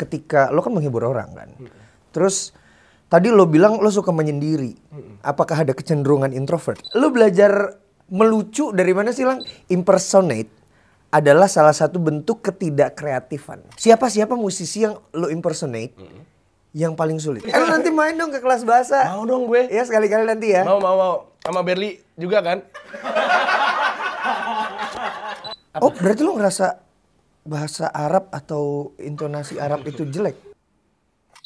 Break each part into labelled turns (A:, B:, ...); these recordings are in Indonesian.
A: ketika lo kan menghibur orang kan. Terus tadi lo bilang lo suka menyendiri. Apakah ada kecenderungan introvert? Lo belajar melucu dari mana sih, Lang? Impersonate adalah salah satu bentuk ketidakkreatifan. Siapa musisi yang lo impersonate yang paling sulit? Lo nanti main dong ke kelas bahasa.
B: Mau dong gue.
A: Ya sekali-kali nanti ya.
B: Mau. Sama Berli juga kan?
A: Oh berarti lo ngerasa bahasa Arab atau intonasi Arab itu jelek?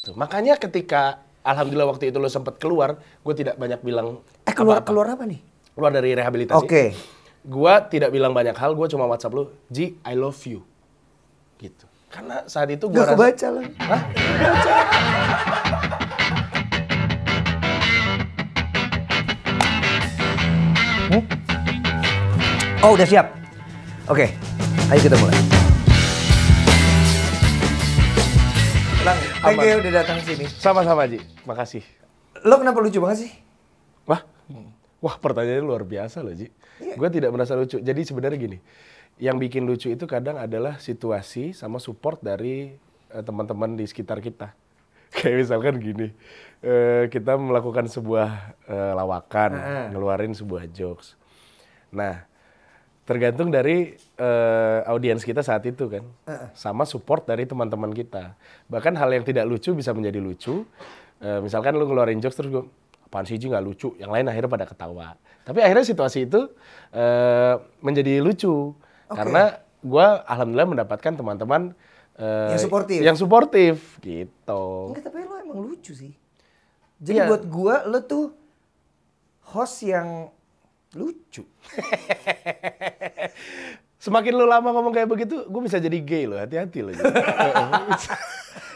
B: Tuh, makanya ketika alhamdulillah waktu itu lo sempet keluar, gue tidak banyak bilang
A: keluar apa nih?
B: Keluar dari rehabilitasi.
A: Oke.
B: Gue tidak bilang banyak hal, gue cuma WhatsApp lo, Ji, I love you. Gitu. Karena saat itu gue
A: Gak kebaca lah.
B: Hah?
A: Oh udah siap? Oke, ayo kita mulai. Lang, thank you udah datang sini.
B: Sama-sama Ji, makasih.
A: Lo kenapa lucu banget sih?
B: Wah pertanyaannya luar biasa loh Ji.
A: Iya.
B: Gue tidak merasa lucu. Jadi sebenarnya gini, yang bikin lucu itu kadang adalah situasi sama support dari teman-teman di sekitar kita. Kayak misalkan gini, kita melakukan sebuah lawakan, ngeluarin sebuah jokes. Nah, tergantung dari audiens kita saat itu kan, sama support dari teman-teman kita. Bahkan hal yang tidak lucu bisa menjadi lucu. Misalkan lu ngeluarin jokes terus gue, apaan sih Ji nggak lucu, yang lain akhirnya pada ketawa. Tapi akhirnya situasi itu menjadi lucu. Karena gue alhamdulillah mendapatkan teman-teman yang suportif gitu.
A: Enggak, tapi lo emang lucu sih. Jadi buat gue lo tuh host yang lucu.
B: Semakin lu lama ngomong kayak begitu, gue bisa jadi gay loh, hati-hati loh.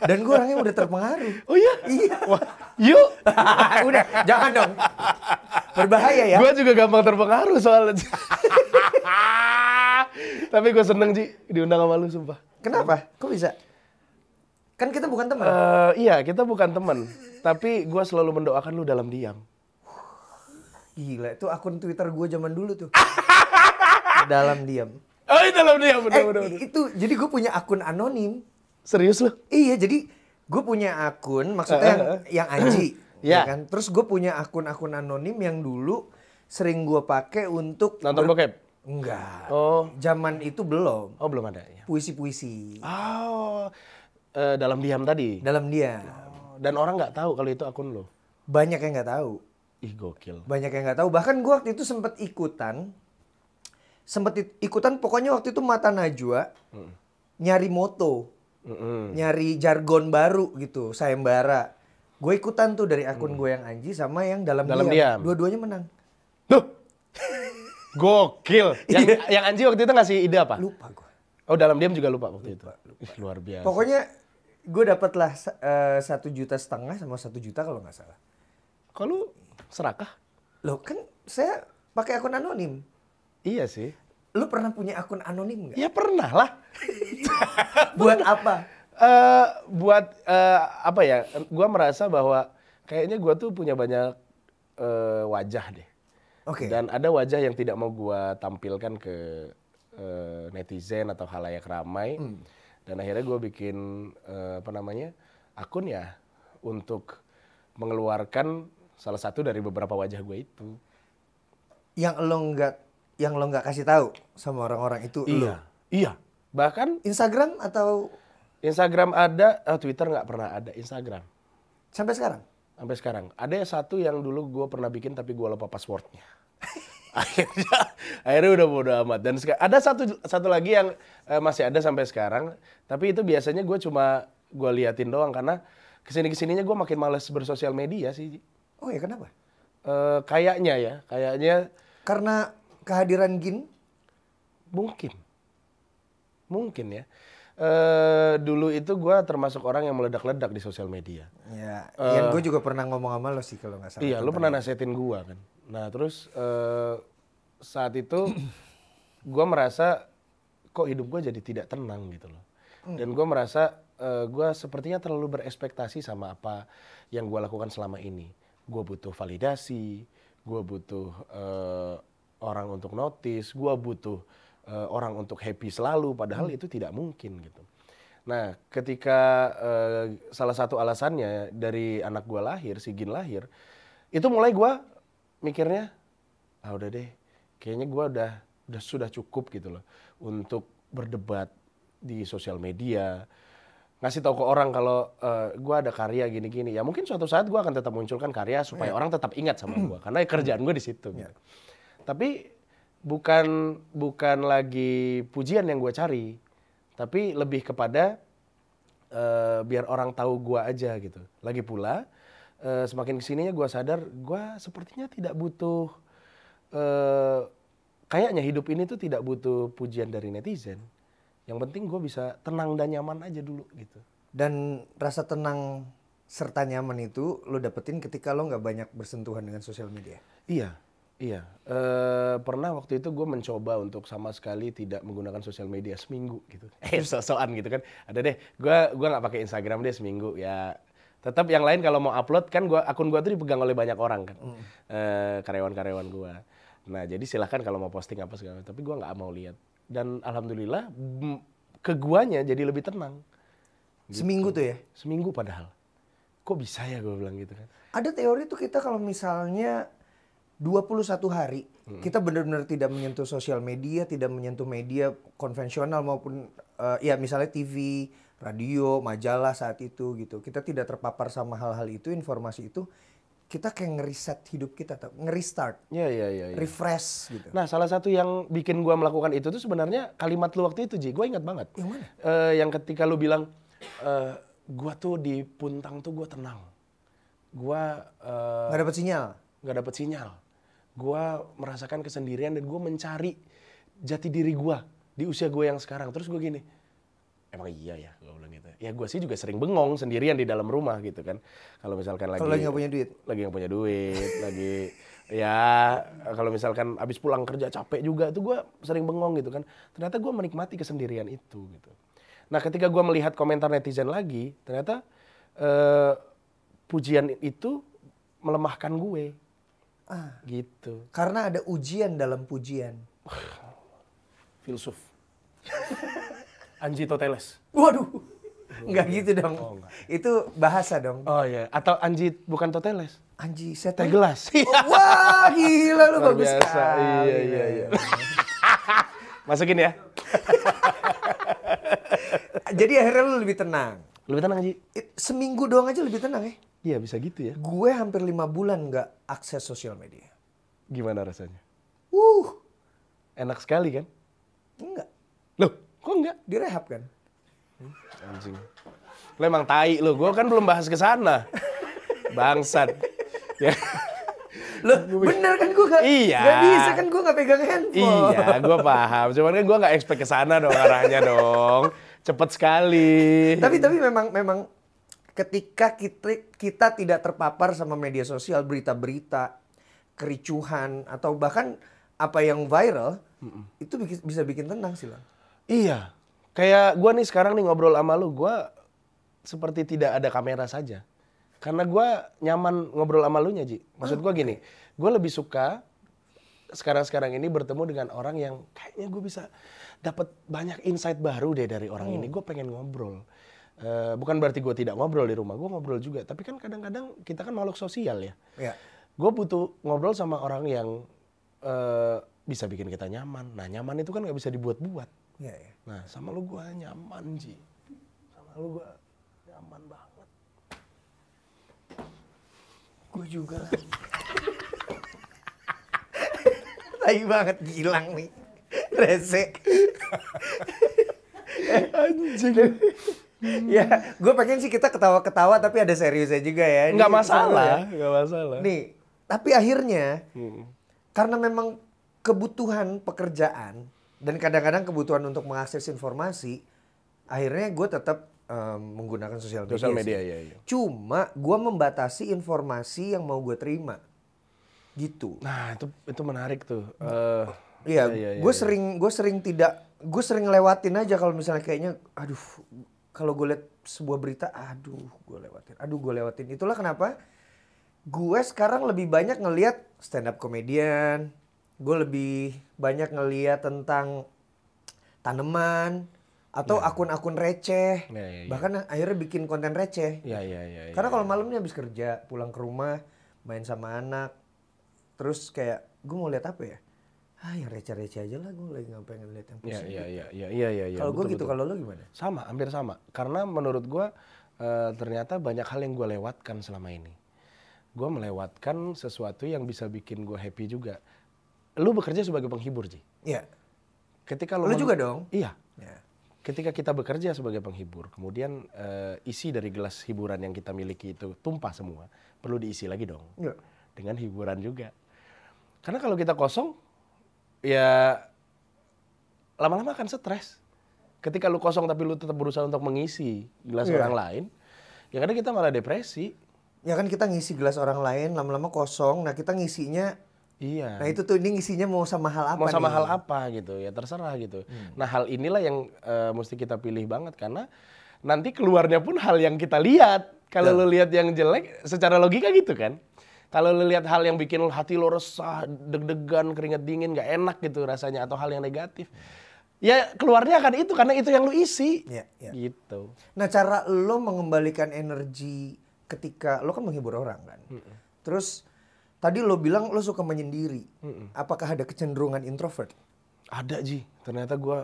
A: Dan gue orangnya udah terpengaruh.
B: Oh iya?
A: Iya.
B: Wah, yuk.
A: Udah, jangan dong. Berbahaya ya.
B: Gue juga gampang terpengaruh soalnya. Tapi gue seneng Ji, diundang sama lu sumpah.
A: Kenapa? Kok bisa? Kan kita bukan teman.
B: Iya, kita bukan teman. Tapi gue selalu mendoakan lu dalam diam.
A: Gila, itu akun Twitter gue zaman dulu tuh. Dalam diam.
B: Oh, itu dalam diam, bener.
A: Itu, jadi gue punya akun anonim.
B: Serius lu?
A: Iya, jadi gue punya akun, maksudnya yang Anji.
B: Ya.
A: Kan? Terus gue punya akun-akun anonim yang dulu sering gue pakai untuk...
B: Nonton bokep?
A: Enggak.
B: Oh.
A: Zaman itu belum.
B: Oh, belum ada ya.
A: Puisi-puisi.
B: Oh, dalam diam tadi?
A: Dalam diam.
B: Dan orang nggak tahu kalau itu akun lo?
A: Banyak yang nggak tahu.
B: Ih, gokil.
A: Banyak yang nggak tahu. Bahkan gue waktu itu sempat ikutan, pokoknya waktu itu Mata Najwa nyari moto, nyari jargon baru gitu, sayembara. Gue ikutan tuh dari akun gue yang Anji sama yang dalam diam. Dua-duanya menang.
B: Duh, gokil. Yang Anji waktu itu ngasih ide apa?
A: Lupa gue.
B: Oh, dalam diam juga lupa waktu itu. Ih, luar biasa.
A: Pokoknya gue dapet lah 1,5 juta sama 1 juta kalau nggak salah.
B: Kalau serakah?
A: Loh kan saya pakai akun anonim.
B: Iya sih.
A: Lu pernah punya akun anonim nggak?
B: Ya pernah lah.
A: Buat apa?
B: Apa ya? Gua merasa bahwa kayaknya gua tuh punya banyak wajah deh.
A: Oke.
B: Dan ada wajah yang tidak mau gua tampilkan ke netizen atau halayak ramai. Dan akhirnya gua bikin akun ya untuk mengeluarkan salah satu dari beberapa wajah gue itu.
A: Yang lo nggak kasih tahu sama orang-orang itu.
B: Iya. Bahkan
A: Instagram atau
B: Instagram ada, Twitter nggak pernah ada. Instagram.
A: sampai sekarang?
B: Sampai sekarang. Ada satu yang dulu gue pernah bikin tapi gue lupa passwordnya. akhirnya udah bodo amat. Dan ada satu lagi yang masih ada sampai sekarang. Tapi itu biasanya gue liatin doang karena kesininya gue makin males bersosial media sih.
A: Oh ya kenapa?
B: Kayaknya
A: Karena kehadiran Gin?
B: Mungkin ya. Dulu itu gue termasuk orang yang meledak-ledak di sosial media.
A: Ya, yang gue juga pernah ngomong sama lo sih kalau nggak salah.
B: Iya, lo pernah nasihatin gue kan. Nah terus saat itu gue merasa kok hidup gue jadi tidak tenang gitu loh. Dan gue merasa gue sepertinya terlalu berekspektasi sama apa yang gue lakukan selama ini. Gue butuh validasi, gue butuh orang untuk notice, gue butuh orang untuk happy selalu, padahal itu tidak mungkin gitu. Nah, ketika salah satu alasannya dari anak gue lahir, si Gin lahir, itu mulai gue mikirnya, udah deh, kayaknya gue udah sudah cukup gitu loh untuk berdebat di sosial media, ngasih tahu ke orang kalau gue ada karya gini-gini. Ya mungkin suatu saat gue akan tetap munculkan karya supaya orang tetap ingat sama gue, karena kerjaan gue di situ. Gitu. Tapi bukan lagi pujian yang gue cari, tapi lebih kepada biar orang tahu gue aja gitu. Lagi pula semakin kesininya gue sadar gue sepertinya tidak butuh, kayaknya hidup ini tuh tidak butuh pujian dari netizen. Yang penting gue bisa tenang dan nyaman aja dulu gitu.
A: Dan rasa tenang serta nyaman itu lo dapetin ketika lo nggak banyak bersentuhan dengan sosial media.
B: Iya. Pernah waktu itu gue mencoba untuk sama sekali tidak menggunakan sosial media seminggu gitu. So-soan gitu kan. Ada deh, gue nggak pakai Instagram deh seminggu ya. Tetap yang lain kalau mau upload kan akun gue tuh dipegang oleh banyak orang kan, karyawan-karyawan gue. Nah jadi silahkan kalau mau posting apa segala, tapi gue nggak mau lihat. Dan alhamdulillah ke guanya jadi lebih tenang. Gitu.
A: Seminggu tuh ya?
B: Seminggu padahal. Kok bisa ya gue bilang gitu kan.
A: Ada teori tuh kita kalau misalnya 21 hari kita benar-benar tidak menyentuh sosial media, tidak menyentuh media konvensional maupun ya misalnya TV, radio, majalah saat itu gitu. Kita tidak terpapar sama hal-hal itu, informasi itu. Kita kayak ngeriset hidup kita, ngerestart, refresh gitu.
B: Nah, salah satu yang bikin gua melakukan itu tuh sebenarnya kalimat lu waktu itu, Ji. Gua ingat banget.
A: Yang mana?
B: Yang ketika lu bilang, gua tuh di Puntang tuh gua tenang. Gua
A: nggak dapat sinyal.
B: Nggak dapat sinyal. Gua merasakan kesendirian dan gua mencari jati diri gua di usia gua yang sekarang. Terus gua gini, emang iya ya, gue bilang gitu. Ya gue sih juga sering bengong sendirian di dalam rumah gitu kan. Kalau misalkan lagi
A: nggak punya duit,
B: lagi ya kalau misalkan abis pulang kerja capek juga tuh gue sering bengong gitu kan. Ternyata gue menikmati kesendirian itu gitu. Nah ketika gue melihat komentar netizen lagi, ternyata pujian itu melemahkan gue. Gitu.
A: Karena ada ujian dalam pujian.
B: Filsuf. Anji Toteles.
A: Waduh, nggak gitu dong.
B: Oh, enggak.
A: Itu bahasa dong.
B: Oh iya, atau Anji bukan Toteles.
A: Anji
B: Teh gelas.
A: Wah, gila lu bagus
B: biasa.
A: sekali.
B: Iya. Masukin ya.
A: Jadi akhirnya lu lebih tenang.
B: Lebih tenang, Ji.
A: Seminggu doang aja lebih tenang ya?
B: Iya, bisa gitu ya.
A: Gue hampir 5 bulan nggak akses sosial media.
B: Gimana rasanya? Enak sekali kan?
A: Enggak.
B: Loh, kok enggak?
A: Direhab kan?
B: Anjing. Lo emang tai lo. Gue kan belum bahas ke sana. Bangsat. Ya.
A: Loh, bener kan gue gak,
B: Iya.
A: Gak bisa kan gue gak pegang handphone.
B: Iya, gue paham. Cuman kan gue gak expect ke sana dong arahnya dong. Cepet sekali.
A: Tapi memang ketika kita tidak terpapar sama media sosial, berita-berita, kericuhan, atau bahkan apa yang viral, itu bisa bikin tenang sih lah.
B: Iya. Kayak gue nih sekarang nih ngobrol sama lu, gue seperti tidak ada kamera saja. Karena gue nyaman ngobrol sama lu nya, Ji. Maksud gue gini, gue lebih suka sekarang ini bertemu dengan orang yang kayaknya gue bisa dapat banyak insight baru deh dari orang ini. Gue pengen ngobrol. Bukan berarti gue tidak ngobrol di rumah, gue ngobrol juga. Tapi kan kadang-kadang kita kan makhluk sosial ya. Gue butuh ngobrol sama orang yang bisa bikin kita nyaman. Nah nyaman itu kan gak bisa dibuat-buat. Nah sama lu gue nyaman, Ji. Sama lu gue nyaman banget.
A: Gue juga lah. Tai banget, Gilang nih. Rese.
B: Anjing.
A: Ya, gue pengen sih kita ketawa-ketawa tapi ada seriusnya juga ya.
B: Nggak masalah, nggak masalah.
A: Nih, tapi akhirnya karena memang kebutuhan pekerjaan dan kadang-kadang kebutuhan untuk mengakses informasi, akhirnya gue tetap menggunakan sosial media.
B: Sosial media, iya.
A: Cuma gue membatasi informasi yang mau gue terima, gitu.
B: Nah itu menarik tuh.
A: Iya, gue sering lewatin aja kalau misalnya kayaknya, aduh, kalau gue liat sebuah berita, gue lewatin. Itulah kenapa gue sekarang lebih banyak ngelihat stand up comedian, gue lebih banyak ngelihat tentang tanaman, atau akun-akun receh.
B: Ya.
A: Bahkan akhirnya bikin konten receh.
B: Ya.
A: Karena kalau malamnya habis kerja, pulang ke rumah, main sama anak, terus kayak gue mau lihat apa ya? Yang receh-receh aja lah, gue lagi nggak pengen lihat yang pusing.
B: Iya.
A: Kalau gue gitu, kalau lo gimana?
B: Sama, hampir sama. Karena menurut gue ternyata banyak hal yang gue lewatkan selama ini. Gue melewatkan sesuatu yang bisa bikin gue happy juga. Lu bekerja sebagai penghibur, Ji.
A: Iya.
B: Ketika
A: Lu juga dong?
B: Iya.
A: Ya.
B: Ketika kita bekerja sebagai penghibur, kemudian isi dari gelas hiburan yang kita miliki itu tumpah semua, perlu diisi lagi dong.
A: Iya.
B: Dengan hiburan juga. Karena kalau kita kosong, ya lama-lama akan stres. Ketika lu kosong tapi lu tetap berusaha untuk mengisi gelas orang lain, ya kadang kita malah depresi.
A: Ya kan kita ngisi gelas orang lain, lama-lama kosong, nah kita ngisinya.
B: Iya.
A: Nah itu tuh, ini ngisinya mau sama hal apa
B: mau sama
A: nih?
B: hal apa gitu, ya terserah gitu. Nah hal inilah yang mesti kita pilih banget, karena nanti keluarnya pun hal yang kita lihat. Kalau lu lihat yang jelek, secara logika gitu kan. Kalau lu lihat hal yang bikin hati lo resah, deg-degan, keringat dingin, gak enak gitu rasanya, atau hal yang negatif, ya keluarnya akan itu, karena itu yang lu isi.
A: Iya.
B: Gitu.
A: Nah cara lo mengembalikan energi ketika lo kan menghibur orang kan, terus tadi lo bilang lo suka menyendiri, apakah ada kecenderungan introvert?
B: Ada, Ji. Ternyata gue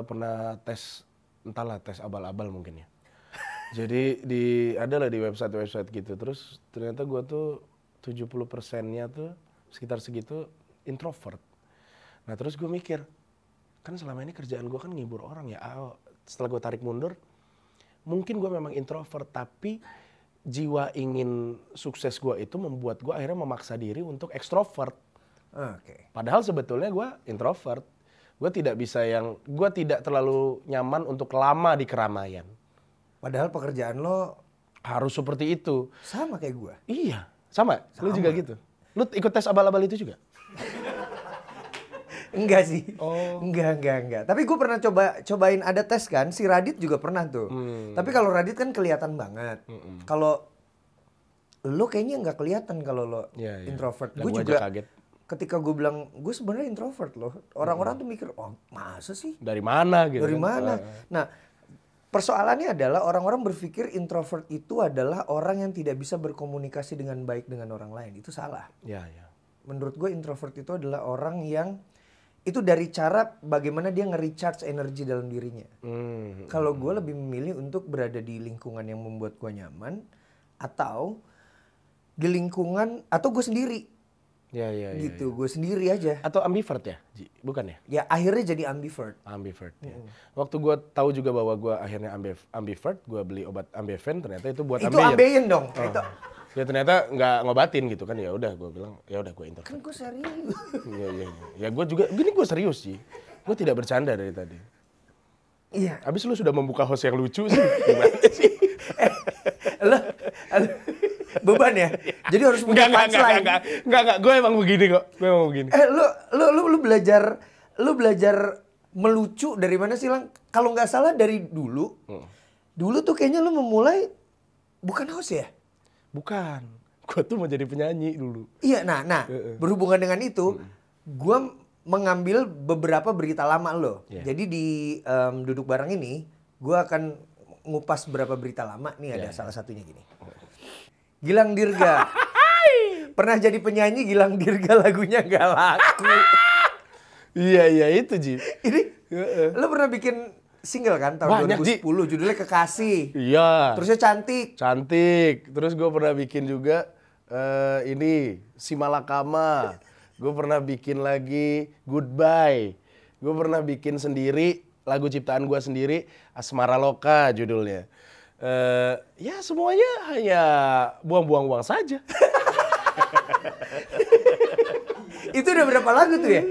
B: pernah tes, entahlah tes abal-abal mungkin ya. Jadi adalah di website-website gitu, terus ternyata gue tuh 70%-nya tuh sekitar segitu introvert. Nah terus gue mikir, kan selama ini kerjaan gue kan ngibur orang ya. Setelah gue tarik mundur, mungkin gue memang introvert, tapi jiwa ingin sukses gue itu membuat gue akhirnya memaksa diri untuk ekstrovert. Padahal sebetulnya gue introvert. Gue tidak terlalu nyaman untuk lama di keramaian.
A: Padahal pekerjaan lo
B: harus seperti itu.
A: Sama kayak gue.
B: Iya, sama. Lu juga gitu. Lu ikut tes abal-abal itu juga?
A: Enggak sih. Enggak. Tapi gue pernah cobain ada tes kan. Si Radit juga pernah tuh. Tapi kalau Radit kan kelihatan banget. Kalau lo kayaknya nggak kelihatan kalau lo introvert. Gue juga kaget. Ketika gue bilang gue sebenarnya introvert loh. Orang-orang tuh mikir, oh masa sih?
B: Dari mana gitu?
A: Dari mana? Nah persoalannya adalah orang-orang berpikir introvert itu adalah orang yang tidak bisa berkomunikasi dengan baik dengan orang lain. Itu salah.
B: Ya.
A: Menurut gue introvert itu adalah orang yang itu dari cara bagaimana dia nge-recharge energi dalam dirinya. Kalau gue lebih memilih untuk berada di lingkungan yang membuat gue nyaman, atau di lingkungan, atau gue sendiri.
B: Ya.
A: Gitu, gue sendiri aja.
B: Atau ambivert ya, Ji? Bukan ya?
A: Ya akhirnya jadi ambivert.
B: Ambivert ya. Waktu gue tahu juga bahwa gue akhirnya ambivert, gue beli obat Ambeven, ternyata itu buat
A: Itu ambeien dong. Itu.
B: Ya ternyata nggak ngobatin gitu kan, ya udah gue bilang ya udah gue introvert.
A: Kan gue serius.
B: Iya. Ya gue juga, gini gue serius sih. Gue tidak bercanda dari tadi.
A: Iya.
B: Abis lu sudah membuka host yang lucu sih, gimana sih?
A: Lo beban ya. Jadi harus punya punchline.
B: Enggak. Gue emang begini kok.
A: Lu belajar melucu dari mana sih, Lang? Kalau nggak salah dari dulu. Dulu tuh kayaknya lu memulai bukan host ya?
B: Bukan. Gue tuh mau jadi penyanyi dulu.
A: Iya, nah berhubungan dengan itu, gue mengambil beberapa berita lama lo. Jadi di Duduk Bareng ini, gue akan ngupas beberapa berita lama. Nih ada salah satunya gini. Gilang Dirga. Pernah jadi penyanyi, Gilang Dirga lagunya nggak laku.
B: Iya itu, Ji.
A: Ini lo pernah bikin single kan tahun banyak, 2010, judulnya Kekasih.
B: Iya.
A: Terusnya Cantik.
B: Terus gue pernah bikin juga ini Si Malakama. Gue pernah bikin lagi Goodbye. Gue pernah bikin sendiri lagu ciptaan gue sendiri, Asmara Loka judulnya. Ya semuanya hanya buang-buang uang saja.
A: Itu udah berapa lagu tuh ya?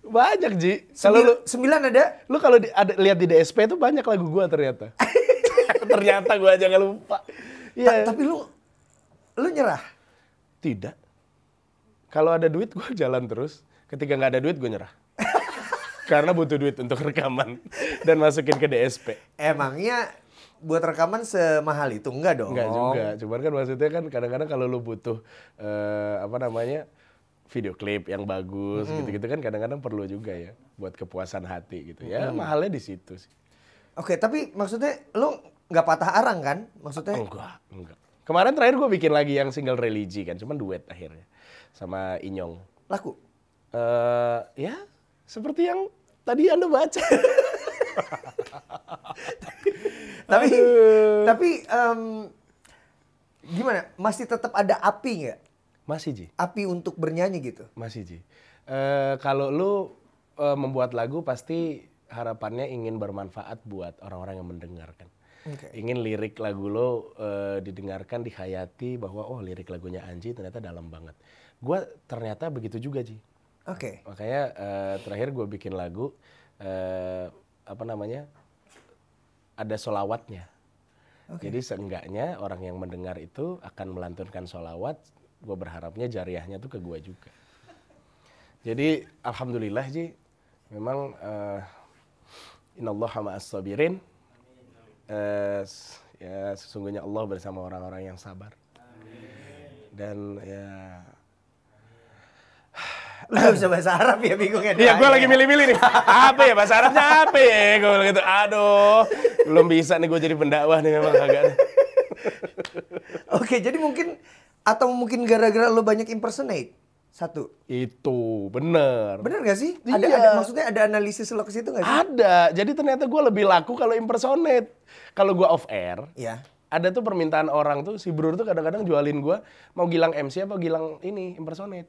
B: Banyak, Ji. Kalau lu
A: 9 ada?
B: Lu kalau lihat di DSP itu banyak lagu gua ternyata. Ternyata gua aja nggak lupa.
A: Iya. Tapi lu nyerah?
B: Tidak. Kalau ada duit gua jalan terus. Ketika nggak ada duit gua nyerah. Karena butuh duit untuk rekaman dan masukin ke DSP.
A: Emangnya buat rekaman semahal itu? Enggak dong.
B: Enggak juga. Cuman kan maksudnya kan kadang-kadang kalau lu butuh video klip yang bagus gitu-gitu kan kadang-kadang perlu juga ya buat kepuasan hati gitu. Ya mahalnya di situ sih.
A: Oke, tapi maksudnya lu nggak patah arang kan? Maksudnya?
B: Enggak. Kemarin terakhir gue bikin lagi yang single religi kan, cuman duet akhirnya sama Inyong.
A: Laku?
B: Ya, seperti yang tadi Anda baca.
A: tapi gimana? Masih tetap ada api nggak?
B: Masih, Ji.
A: Api untuk bernyanyi gitu?
B: Masih, Ji. Kalau lu membuat lagu pasti harapannya ingin bermanfaat buat orang-orang yang mendengarkan.
A: Okay.
B: Ingin lirik lagu lo didengarkan, dihayati bahwa oh lirik lagunya Anji ternyata dalam banget. Gua ternyata begitu juga, Ji.
A: Oke.
B: Makanya terakhir gue bikin lagu ada solawatnya.
A: Okay.
B: Jadi seenggaknya orang yang mendengar itu akan melantunkan solawat. Gue berharapnya jariahnya tuh ke gue juga. Jadi alhamdulillah, Ji, memang innallaha ma'as sabirin. Ya sesungguhnya Allah bersama orang-orang yang sabar. Dan ya
A: Lu bisa bahasa Arab ya, bingungnya.
B: Iya, gue lagi milih-milih nih. Apa ya bahasa Arabnya apa ya? Gue bilang gitu. Aduh, belum bisa nih gue jadi pendakwah nih memang agak.
A: Oke, jadi mungkin atau mungkin gara-gara lu banyak impersonate. Satu.
B: Itu bener.
A: Bener gak sih?
B: Iya.
A: Maksudnya ada analisis lo ke situ gak sih?
B: Ada. Jadi ternyata gue lebih laku kalau impersonate. Kalau gue off air,
A: ya.
B: Ada tuh permintaan orang tuh, si Brur tuh kadang-kadang jualin gue mau Gilang MC apa Gilang ini impersonate.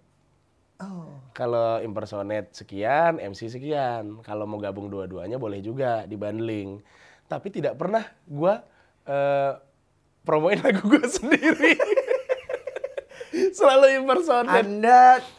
A: Oh.
B: Kalau impersonate sekian, MC sekian. Kalau mau gabung dua-duanya boleh juga dibundling. Tapi tidak pernah gue promoin lagu gue sendiri. Selalu impersonate.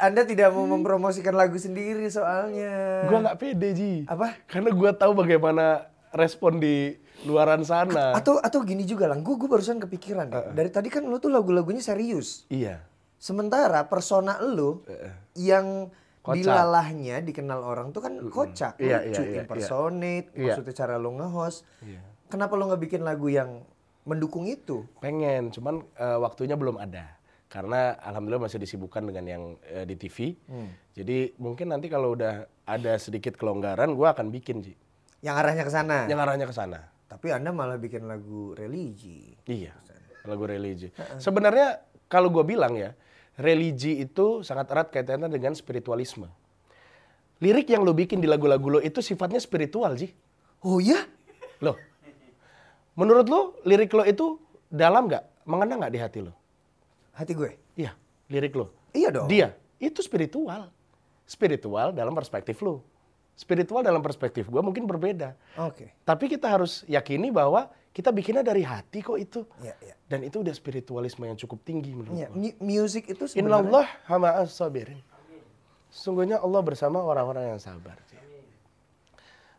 A: Anda tidak mau mempromosikan lagu sendiri soalnya.
B: Gue nggak pede, Ji.
A: Apa?
B: Karena gue tahu bagaimana respon di luaran sana.
A: Atau gini juga lah, gue barusan kepikiran deh. Dari tadi kan lo tuh lagu-lagunya serius.
B: Iya.
A: Sementara persona lo yang
B: Kocak.
A: dilalahnya dikenal orang tuh kan kocak,
B: Iya,
A: lucu,
B: iya,
A: impersonate,
B: iya.
A: maksudnya cara lo nge-host.
B: Iya.
A: Kenapa lo nggak bikin lagu yang mendukung itu?
B: Pengen, cuman waktunya belum ada. Karena alhamdulillah masih disibukkan dengan yang di TV. Jadi mungkin nanti kalau udah ada sedikit kelonggaran, gue akan bikin, Ji.
A: Yang arahnya ke sana.
B: Yang arahnya ke sana.
A: Tapi Anda malah bikin lagu religi.
B: Iya, lagu religi. Sebenarnya kalau gue bilang ya, religi itu sangat erat kaitannya dengan spiritualisme. Lirik yang lo bikin di lagu-lagu lo itu sifatnya spiritual, Ji.
A: Oh iya?
B: Loh, menurut lo lirik lo itu dalam nggak? Mengena nggak di hati lo?
A: Hati gue?
B: Iya, lirik lo.
A: Iya dong.
B: Dia, itu spiritual. Spiritual dalam perspektif lo. Spiritual dalam perspektif gue mungkin berbeda.
A: Oke.
B: Tapi kita harus yakini bahwa kita bikinnya dari hati kok itu.
A: Iya, iya.
B: Dan itu udah spiritualisme yang cukup tinggi menurut
A: Iya,
B: gue.
A: music itu sebenarnya.
B: Innallah ma'as sabirin. Sesungguhnya Allah bersama orang-orang yang sabar.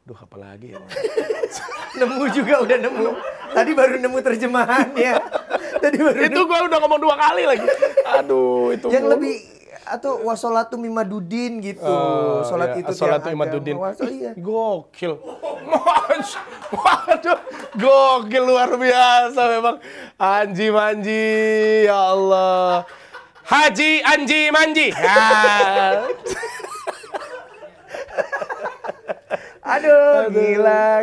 B: Duh, apalagi ya.
A: Nemu juga udah nemu. Tadi baru nemu terjemahannya.
B: Itu gua udah ngomong 2 kali lagi. Aduh, itu
A: yang lebih atau wasolatu mimadudin gitu. Salat
B: ya,
A: itu
B: Salatu
A: tiang
B: Imaduddin.
A: agama. Iya.
B: Gokil. Waduh, gokil luar biasa memang. Anji Manji, ya Allah. Haji Anji Manji. Ya.
A: Aduh,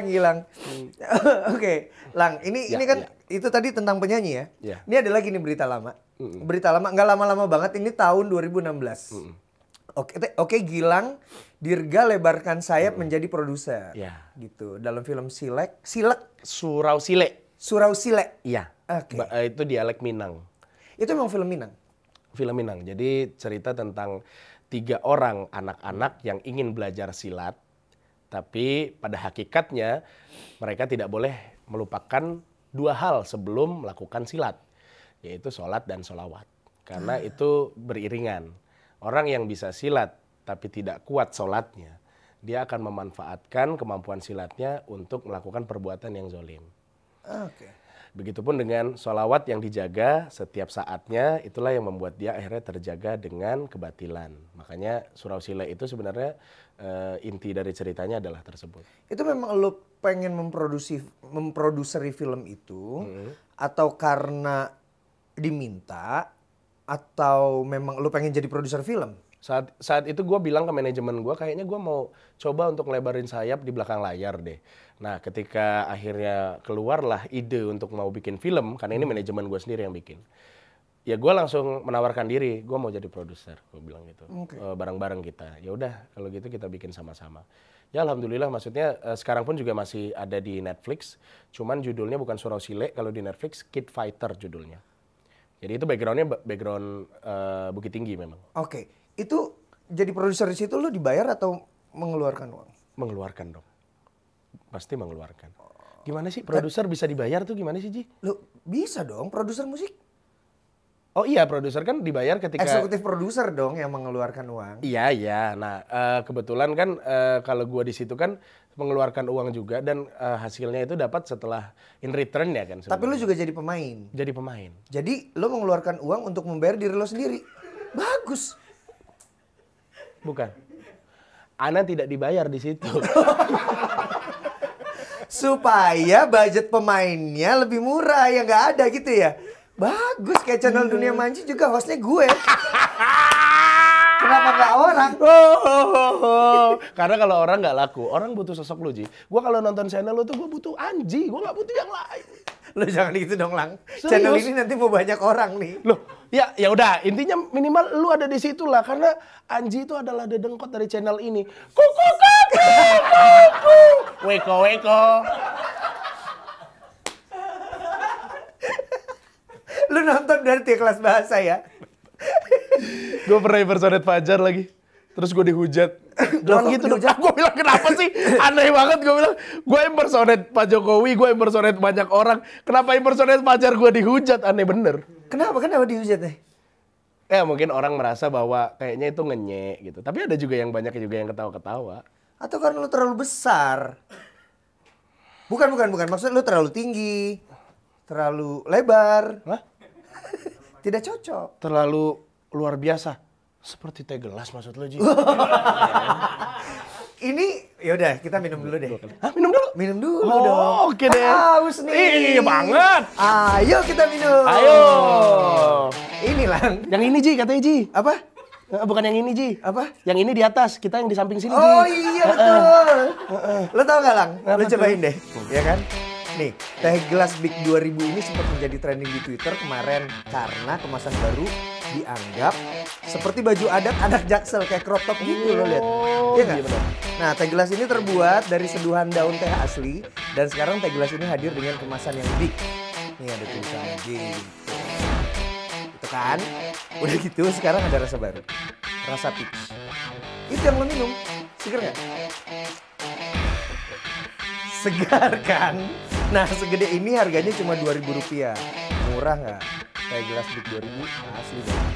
A: gilang. Oke, Lang, ini kan itu tadi tentang penyanyi ya.
B: Ya.
A: Ini ada lagi nih berita lama. Berita lama, nggak lama-lama banget, ini tahun 2016. Oke, Gilang Dirga lebarkan sayap menjadi produser.
B: Ya.
A: Gitu. Dalam film Silek.
B: Surau Sile.
A: Surau Sile.
B: Iya.
A: Oke.
B: Itu dialek Minang.
A: Itu emang film Minang?
B: Film Minang. Jadi cerita tentang 3 orang anak-anak yang ingin belajar silat. Tapi pada hakikatnya mereka tidak boleh melupakan 2 hal sebelum melakukan silat. Yaitu sholat dan sholawat. Karena itu beriringan. Orang yang bisa silat tapi tidak kuat sholatnya, dia akan memanfaatkan kemampuan silatnya untuk melakukan perbuatan yang zolim.
A: Oke.
B: Begitupun dengan sholawat yang dijaga setiap saatnya, itulah yang membuat dia akhirnya terjaga dengan kebatilan. Makanya Surau Sile itu sebenarnya inti dari ceritanya adalah tersebut.
A: Itu memang lo pengen memproduseri film itu, atau karena diminta, atau memang lo pengen jadi produser film?
B: Saat itu gue bilang ke manajemen gue, kayaknya gue mau coba untuk ngelebarin sayap di belakang layar deh. Nah, ketika akhirnya keluarlah ide untuk mau bikin film, karena ini manajemen gue sendiri yang bikin. Ya gue langsung menawarkan diri, gue mau jadi produser, gue bilang gitu. Bareng-bareng kita. Ya udah, kalau gitu kita bikin sama-sama. Ya alhamdulillah, maksudnya sekarang pun juga masih ada di Netflix. Cuman judulnya bukan Surau Sile, kalau di Netflix Kid Fighter judulnya. Jadi itu backgroundnya background Bukit Tinggi memang.
A: Oke, itu jadi produser di situ lo dibayar atau mengeluarkan uang?
B: Mengeluarkan dong, pasti mengeluarkan. Gimana sih produser bisa dibayar tuh gimana sih Ji?
A: Lo bisa dong produser musik?
B: Oh iya, produser kan dibayar ketika...
A: Eksekutif produser dong yang mengeluarkan uang.
B: Iya, iya. Nah, kebetulan kan kalau gua di situ kan mengeluarkan uang juga dan hasilnya itu dapat setelah in return ya kan.
A: Tapi lo juga jadi pemain.
B: Jadi pemain.
A: Jadi lo mengeluarkan uang untuk membayar diri lo sendiri. Bagus.
B: Bukan. Ana tidak dibayar di situ.
A: Supaya budget pemainnya lebih murah, ya nggak ada gitu ya. Bagus, kayak channel Dunia Manji juga hostnya gue. Kenapa nggak orang?
B: Karena kalau orang nggak laku, orang butuh sosok lu Ji. Gua kalau nonton channel lu tuh gua butuh Anji, gua nggak butuh yang lain.
A: Lo jangan gitu dong Lang.
B: Serius?
A: Channel ini nanti mau banyak orang nih.
B: Loh, ya udah, intinya minimal lu ada di situ lah karena Anji itu adalah dedengkot dari channel ini. Kuku. Weko.
A: Lu nonton berarti kelas bahasa ya?
B: Gue pernah impersonate Fajar lagi. Terus gue dihujat. Jangan gitu dong. Gue bilang kenapa sih? Aneh banget gue bilang. Gue impersonate Pak Jokowi, gue impersonate banyak orang. Kenapa impersonate Fajar gue dihujat? Aneh bener.
A: Kenapa dihujat nih?
B: Ya mungkin orang merasa bahwa kayaknya itu ngenyek gitu. Tapi ada juga yang banyak juga yang ketawa-ketawa.
A: Atau karena lu terlalu besar? Bukan. Maksud lu terlalu tinggi, terlalu lebar.
B: Hah?
A: Tidak cocok.
B: Terlalu luar biasa. Seperti teh gelas maksud lo Ji.
A: Ini yaudah kita minum dulu deh.
B: Hah, minum dulu?
A: Minum dulu
B: Oh,
A: dong.
B: oke deh.
A: Haus nih.
B: Iya banget.
A: Ayo kita minum.
B: Ayo.
A: Ini Lang.
B: Yang ini Ji katanya Ji.
A: Apa?
B: Bukan yang ini Ji.
A: Apa?
B: Yang ini di atas, kita yang di samping sini Ji.
A: Oh iya betul. Lo tau gak Lang? Lo
B: Apa
A: cobain deh. Ya kan? Nih, teh gelas Big 2000 ini sempat menjadi trending di Twitter kemarin karena kemasan baru dianggap seperti baju adat anak Jaksel kayak crop top gitu lo lihat. Iya nggak?
B: Iya benar.
A: Nah, teh gelas ini terbuat dari seduhan daun teh asli dan sekarang teh gelas ini hadir dengan kemasan yang big. Nih ada tulisannya gitu. Itu kan? Udah gitu sekarang ada rasa baru. Rasa peach. Itu yang lo minum. Seger nggak? Segar kan? Nah segede ini harganya cuma Rp2.000. Murah nggak? Kayak gelas Big 2000 asli banget.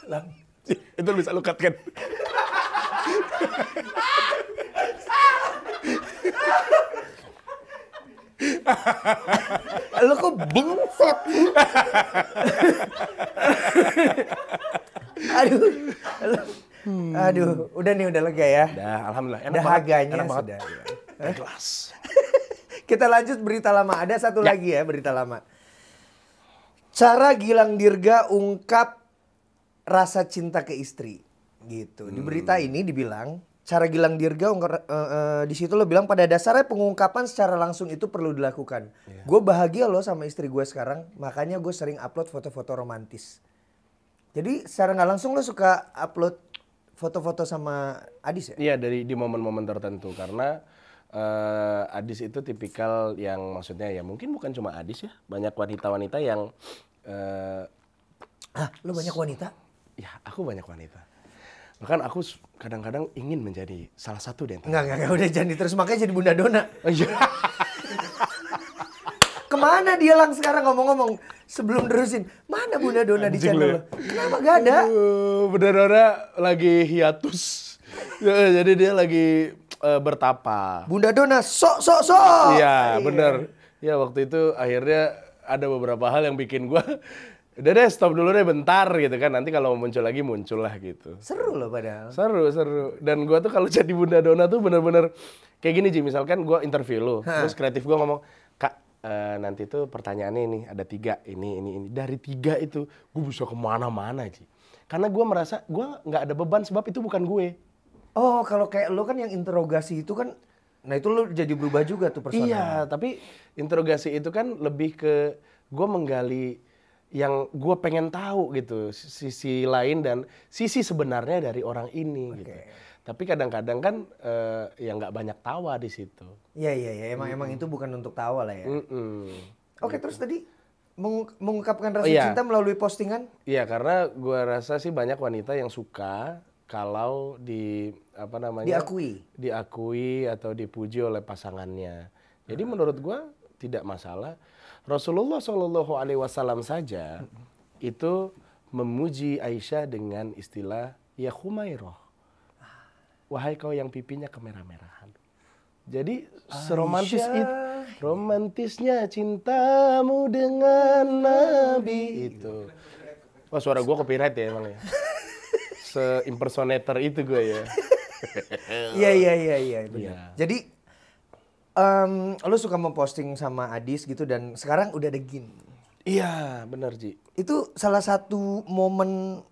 B: Lang, itu bisa lu cut kan?
A: Lo kok bingset? Aduh, udah nih udah lega ya.
B: Udah, alhamdulillah. Enak
A: Dahaganya
B: banget.
A: sudah.
B: Teh gelas.
A: Kita lanjut berita lama. Ada satu lagi ya berita lama. Cara Gilang Dirga ungkap rasa cinta ke istri. Gitu. Di berita ini dibilang cara Gilang Dirga di situ lo bilang pada dasarnya pengungkapan secara langsung itu perlu dilakukan. Gue bahagia loh sama istri gue sekarang, makanya gue sering upload foto-foto romantis. Jadi secara nggak langsung lo suka upload foto-foto sama Adis ya?
B: Iya, di momen-momen tertentu karena Adis itu tipikal yang maksudnya ya mungkin bukan cuma Adis ya, banyak wanita-wanita yang
A: Lo banyak wanita?
B: ya aku banyak wanita. Bahkan aku kadang-kadang ingin menjadi salah satu deh.
A: Enggak, udah jangan terus makanya jadi Bunda Dona.
B: Oh, iya.
A: Kemana dia Lang sekarang ngomong-ngomong sebelum terusin? Mana Bunda Dona di channel lo? Kenapa gak ada?
B: Bunda Dona lagi hiatus. Jadi dia lagi bertapa.
A: Bunda Dona sok.
B: Iya, bener. Ya waktu itu akhirnya ada beberapa hal yang bikin gua udah deh stop dulu deh bentar gitu kan. Nanti kalau mau muncul lagi muncul lah gitu.
A: Seru loh padahal.
B: Seru. Dan gua tuh kalau jadi Bunda Dona tuh bener-bener kayak gini Ji. Misalkan gua interview lu, terus kreatif gua ngomong, Kak, nanti tuh pertanyaannya ini ada 3, ini. Dari 3 itu gue bisa kemana-mana Ji. Karena gue merasa gue nggak ada beban sebab itu bukan gue.
A: Oh, kalau kayak lo kan yang interogasi itu kan, nah itu lo jadi berubah juga tuh personanya.
B: Iya, tapi interogasi itu kan lebih ke gue menggali yang gue pengen tahu gitu, sisi lain dan sisi sebenarnya dari orang ini gitu. Tapi kadang-kadang kan ya nggak banyak tawa di situ.
A: Iya, emang itu bukan untuk tawa lah ya. Oke, terus tadi mengungkapkan rasa
B: iya.
A: cinta melalui postingan?
B: Iya, karena gue rasa sih banyak wanita yang suka kalau diakui atau dipuji oleh pasangannya. Jadi menurut gua tidak masalah. Rasulullah Shallallahu Alaihi Wasallam saja itu memuji Aisyah dengan istilah ya Khumairah, wahai kau yang pipinya kemerah-merahan. Jadi romantisnya cintamu dengan Nabi itu. Wah, suara gua copyright ya emang ya. Se-impersonator itu gue ya.
A: Iya. Jadi lo suka memposting sama Adis gitu dan sekarang udah ada Gin.
B: Iya, benar Ji.
A: Itu salah satu momen.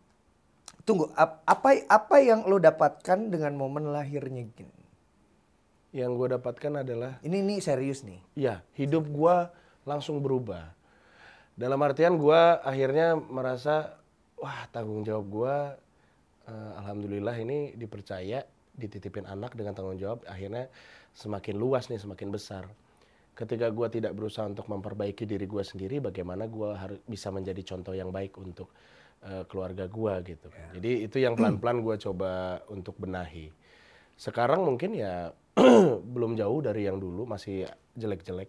A: Tunggu, apa yang lo dapatkan dengan momen lahirnya Gin?
B: Yang gue dapatkan adalah
A: ini serius nih.
B: Iya, hidup gue langsung berubah. Dalam artian gue akhirnya merasa wah, tanggung jawab gue alhamdulillah ini dipercaya, dititipin anak dengan tanggung jawab, akhirnya semakin luas nih, semakin besar. Ketika gue tidak berusaha untuk memperbaiki diri gue sendiri, bagaimana gue harus bisa menjadi contoh yang baik untuk keluarga gue gitu. Jadi itu yang pelan-pelan gue coba untuk benahi. Sekarang mungkin ya belum jauh dari yang dulu, masih jelek-jelek.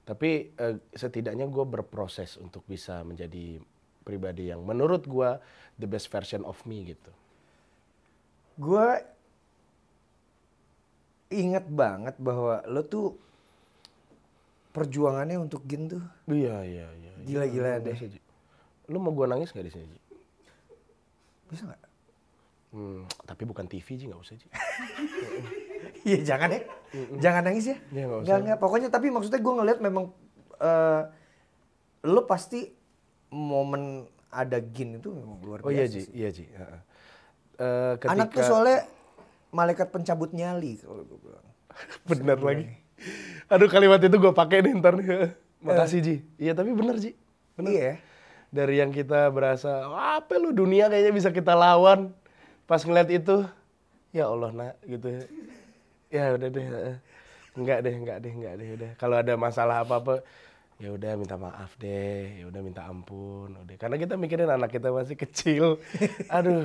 B: Tapi setidaknya gue berproses untuk bisa menjadi pribadi yang menurut gue the best version of me gitu.
A: Gue ingat banget bahwa lo tuh perjuangannya untuk Gin tuh.
B: Iya.
A: Gila-gila deh.
B: Lo mau gue nangis gak di sini, Ji?
A: Bisa gak?
B: Tapi bukan TV, Ji, gak usah, Ji.
A: Iya jangan ya. Jangan nangis ya.
B: Iya gak usah.
A: Enggak. Pokoknya tapi maksudnya gue ngeliat memang lo pasti momen ada Gin itu memang luar biasa.
B: Oh iya Ji. Ketika...
A: Anak tuh soalnya malaikat pencabut nyali kalau gue bilang.
B: Bener lagi. Aduh, kalimat itu gue pakai nih ntar nih. Makasih Ji. Iya tapi bener Ji. Bener.
A: Iya.
B: Dari yang kita berasa, apa lu dunia kayaknya bisa kita lawan. Pas ngeliat itu, ya Allah nak gitu. Ya udah deh. Enggak deh. Udah. Kalau ada masalah apa-apa, ya udah minta maaf deh, ya udah minta ampun, udah. Karena kita mikirin anak kita masih kecil. Aduh,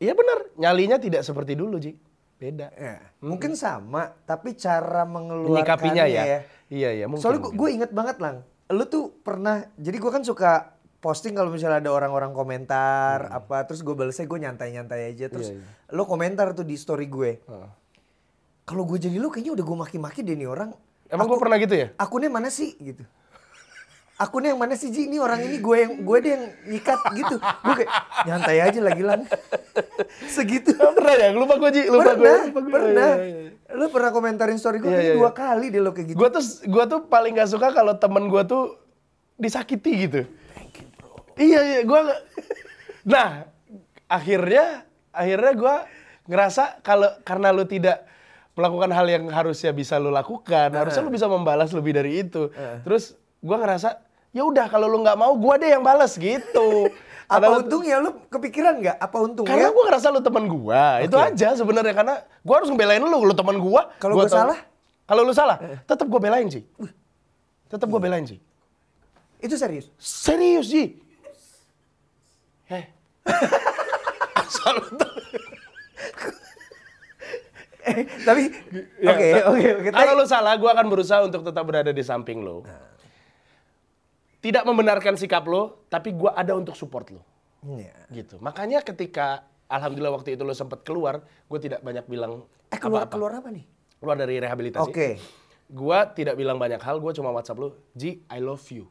B: ya benar, nyalinya tidak seperti dulu, Ji. Beda.
A: Ya, mungkin sama, tapi cara mengeluarkannya
B: menyikapinya ya. Iya, mungkin.
A: Soalnya gue inget banget, Lang. Lu tuh pernah, jadi gue kan suka posting kalau misalnya ada orang-orang komentar apa, terus gue balesnya gue nyantai-nyantai aja, terus lu komentar tuh di story gue. Kalau gue jadi lu kayaknya udah gue maki-maki deh nih orang.
B: Emang gue pernah gitu ya?
A: Akunnya mana sih gitu. Akunnya yang mana sih Ji? Ini orang ini gue deh yang nyikat gitu. Gue kayak nyantai aja lagi Lang. Segitu.
B: Pernah ya? Lupa gue Ji.
A: Pernah. Lu pernah komentarin story gue kayaknya 2 kali deh lo kayak gitu.
B: Gue tuh paling gak suka kalau temen gue tuh disakiti gitu.
A: Thank you bro.
B: Iya, gue gak... Nah, akhirnya gue ngerasa karena lu tidak melakukan hal yang harusnya bisa lu lakukan, harusnya lu bisa membalas lebih dari itu. Terus gue ngerasa, ya udah kalau lu nggak mau, gue deh yang balas gitu.
A: Apa untungnya lu kepikiran nggak? Apa untungnya?
B: Karena gue ngerasa lu teman gue, itu aja sebenarnya. Karena gue harus ngebelain lu teman gue.
A: Kalau gue salah?
B: Kalau lu salah, tetap gue belain Ji. Tetap gue belain Ji.
A: Itu serius?
B: Serius Ji. Asal lu
A: Tapi oke.
B: Kalau lu salah, gue akan berusaha untuk tetap berada di samping lu. Tidak membenarkan sikap lo, tapi gue ada untuk support lo. Gitu. Makanya ketika alhamdulillah waktu itu lo sempat keluar, gue tidak banyak bilang apa-apa.
A: Keluar apa nih?
B: Keluar dari rehabilitasi.
A: Oke.
B: Gue tidak bilang banyak hal, gue cuma WhatsApp lo, Ji, I love you.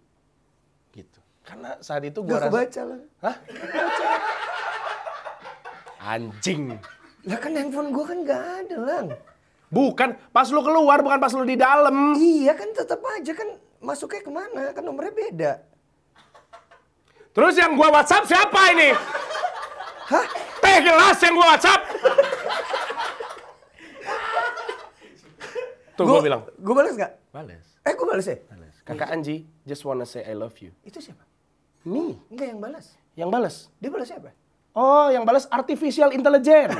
B: Gitu. Karena saat itu gue rasa...
A: Gak kebaca lah.
B: Hah? Anjing.
A: Lah kan handphone gue kan gak ada Lang.
B: Bukan, pas lu keluar, bukan pas lu di dalam.
A: Iya kan tetap aja kan masuknya kemana? Kan nomornya beda.
B: Terus yang gua WhatsApp siapa ini?
A: Hah?
B: Teh gelas yang gua WhatsApp. Tuh gua bilang.
A: Gue balas nggak?
B: Balas.
A: Gue balas ya?
B: Balas. Kakak Anji, just wanna say I love you.
A: Itu siapa?
B: Me.
A: Enggak yang balas.
B: Yang balas.
A: Dia balas siapa?
B: Oh, yang balas artificial intelligence.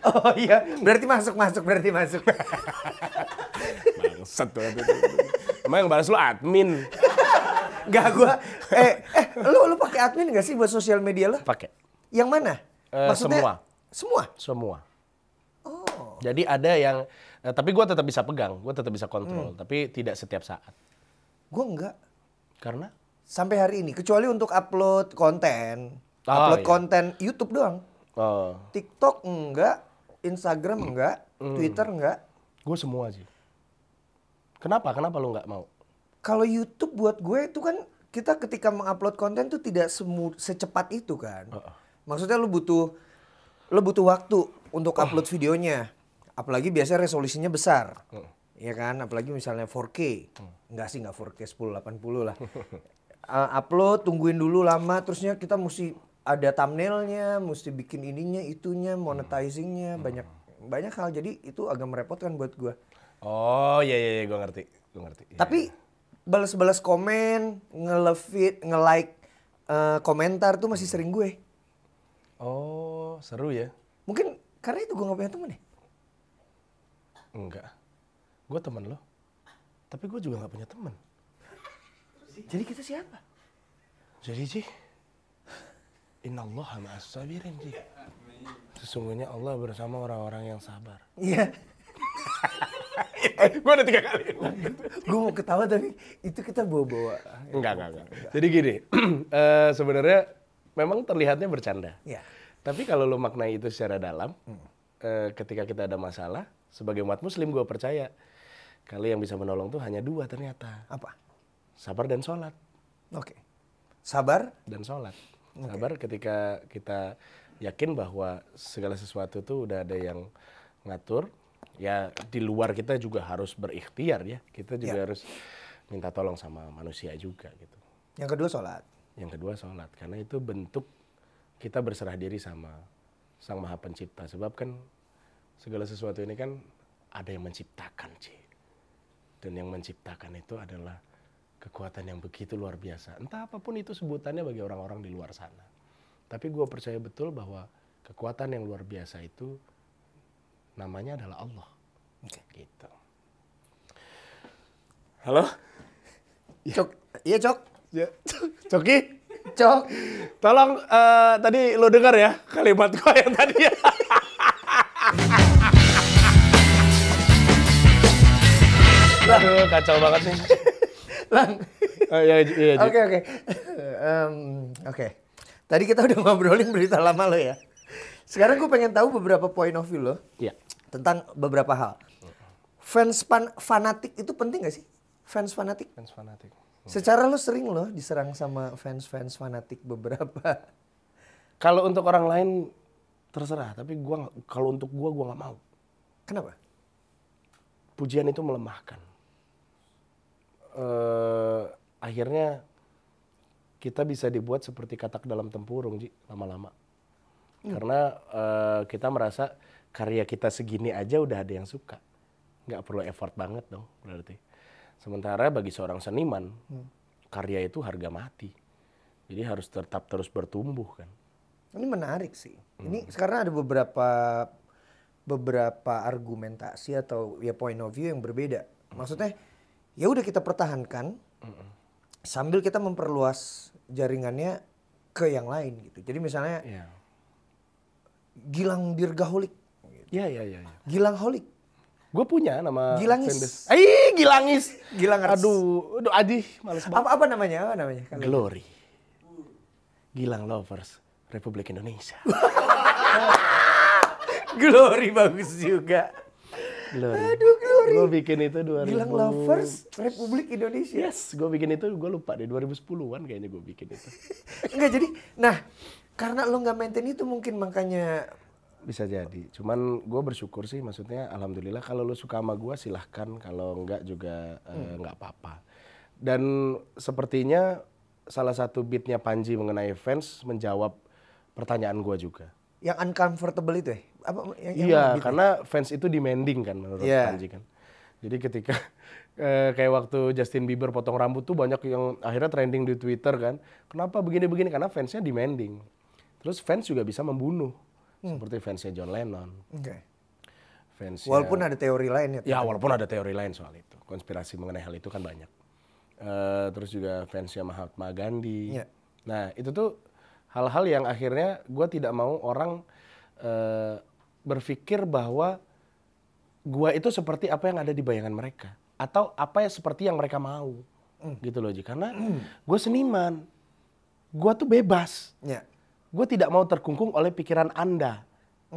A: Oh iya, berarti masuk.
B: Bangsat tuh. Emang yang balas lu admin?
A: Enggak gua. Lu pakai admin enggak sih buat sosial media lo?
B: Pakai.
A: Yang mana? Maksudnya
B: semua. Semua. Oh. Jadi ada yang tapi gua tetap bisa pegang, gua tetap bisa kontrol, tapi tidak setiap saat.
A: Gua enggak.
B: Karena
A: sampai hari ini kecuali untuk upload konten. Konten YouTube doang.
B: Oh.
A: TikTok enggak, Instagram enggak, Twitter enggak.
B: Gue semua sih. Kenapa lu nggak mau?
A: Kalau YouTube buat gue itu kan kita ketika mengupload konten tuh tidak secepat itu kan. Maksudnya lu butuh waktu untuk upload videonya. Apalagi biasanya resolusinya besar. Ya kan, apalagi misalnya 4K. Enggak sih, enggak 4K 1080 lah. Upload, tungguin dulu lama, terusnya kita mesti ada thumbnailnya, mesti bikin ininya, itunya, monetizingnya, banyak hal. Jadi itu agak merepotkan buat gue.
B: Oh iya, gue ngerti.
A: Tapi balas-balas komen, nge-love feed, nge-like komentar tuh masih sering gue.
B: Oh, seru ya?
A: Mungkin karena itu gue gak punya temen ya?
B: Enggak. Gue temen lo. Tapi gue juga gak punya temen.
A: Jadi kita siapa?
B: Jadi Ji, innallaha ma'as sabirin Ji. Sesungguhnya Allah bersama orang-orang yang sabar.
A: Iya.
B: Gue udah 3 kali.
A: Gue mau ketawa tapi itu kita bawa-bawa.
B: Enggak. Jadi gini, sebenarnya memang terlihatnya bercanda.
A: Iya.
B: Tapi kalau lo maknai itu secara dalam, ketika kita ada masalah, sebagai umat muslim gue percaya, kali yang bisa menolong tuh hanya 2 ternyata.
A: Apa?
B: Sabar dan sholat.
A: Oke. Sabar
B: dan sholat. Sabar ketika kita yakin bahwa segala sesuatu tuh udah ada yang ngatur. Ya di luar kita juga harus berikhtiar ya. Kita juga harus minta tolong sama manusia juga gitu.
A: Yang kedua sholat.
B: Yang kedua sholat. Karena itu bentuk kita berserah diri sama Sang Maha Pencipta. Sebab kan segala sesuatu ini kan ada yang menciptakan, Ci. Dan yang menciptakan itu adalah kekuatan yang begitu luar biasa. Entah apapun itu sebutannya bagi orang-orang di luar sana. Tapi gue percaya betul bahwa kekuatan yang luar biasa itu namanya adalah Allah. Gitu. Halo?
A: Cok. Iya, Cok.
B: Ya. Coki?
A: Cok.
B: Tolong tadi lo dengar ya kalimat gue yang tadi ya. Aduh, kacau banget nih.
A: Lang.
B: Iya.
A: Oke. Tadi kita udah ngobrolin berita lama lo ya. Sekarang gue pengen tahu beberapa point of view lo tentang beberapa hal. Fans fanatik itu penting gak sih? Fans fanatik?
B: Fans fanatik.
A: Secara lo sering lo diserang sama fans fanatik beberapa.
B: Kalau untuk orang lain terserah, tapi kalau untuk gua nggak mau.
A: Kenapa?
B: Pujian itu melemahkan. Akhirnya kita bisa dibuat seperti katak dalam tempurung, Ji, lama-lama. Karena kita merasa karya kita segini aja udah ada yang suka. Nggak perlu effort banget dong berarti. Sementara bagi seorang seniman, karya itu harga mati. Jadi harus tetap terus bertumbuh kan.
A: Ini menarik sih. Ini sekarang ada beberapa argumentasi atau ya point of view yang berbeda. Maksudnya ya udah kita pertahankan sambil kita memperluas jaringannya ke yang lain gitu. Jadi misalnya Gilang Dirgaholik.
B: Iya.
A: Gilangholik.
B: Gue punya nama
A: Gilangis.
B: Gilangis.
A: Gilangers.
B: Aduh, Adi, males banget.
A: Apa namanya?
B: Glory. Gilang Lovers Republik Indonesia.
A: Glory bagus juga.
B: Glory.
A: Aduh, Glory.
B: Gue bikin itu 2000.
A: Gilang Lovers Republik Indonesia.
B: Yes, gue bikin itu, gue lupa deh 2010-an kayaknya gue bikin itu.
A: Enggak jadi, nah karena lo nggak maintain itu mungkin makanya
B: Bisa jadi. Cuman gue bersyukur sih, maksudnya alhamdulillah kalau lu suka sama gue silahkan, kalau enggak juga nggak apa-apa. Dan sepertinya salah satu beatnya Panji mengenai fans menjawab pertanyaan gue juga.
A: Yang uncomfortable itu ya? Apa yang
B: Iya,
A: mana beatnya?
B: karena fans itu demanding kan menurut
A: Iya.
B: Panji kan. Jadi ketika kayak waktu Justin Bieber potong rambut tuh banyak yang akhirnya trending di Twitter kan. Kenapa begini-begini? Karena fansnya demanding. Terus fans juga bisa membunuh. Seperti fansnya John Lennon.
A: Oke.
B: Fansnya,
A: Walaupun ada teori lain ya.
B: ya walaupun ada teori lain soal itu. Konspirasi mengenai hal itu kan banyak. Terus juga fansnya Mahatma Gandhi.
A: Iya.
B: Nah itu tuh hal-hal yang akhirnya gue tidak mau orang berpikir bahwa gue itu seperti apa yang ada di bayangan mereka. Atau apa yang seperti yang mereka mau. Gitu loh Ji. Karena gue seniman. Gue tuh bebas.
A: Iya.
B: Gue tidak mau terkungkung oleh pikiran Anda,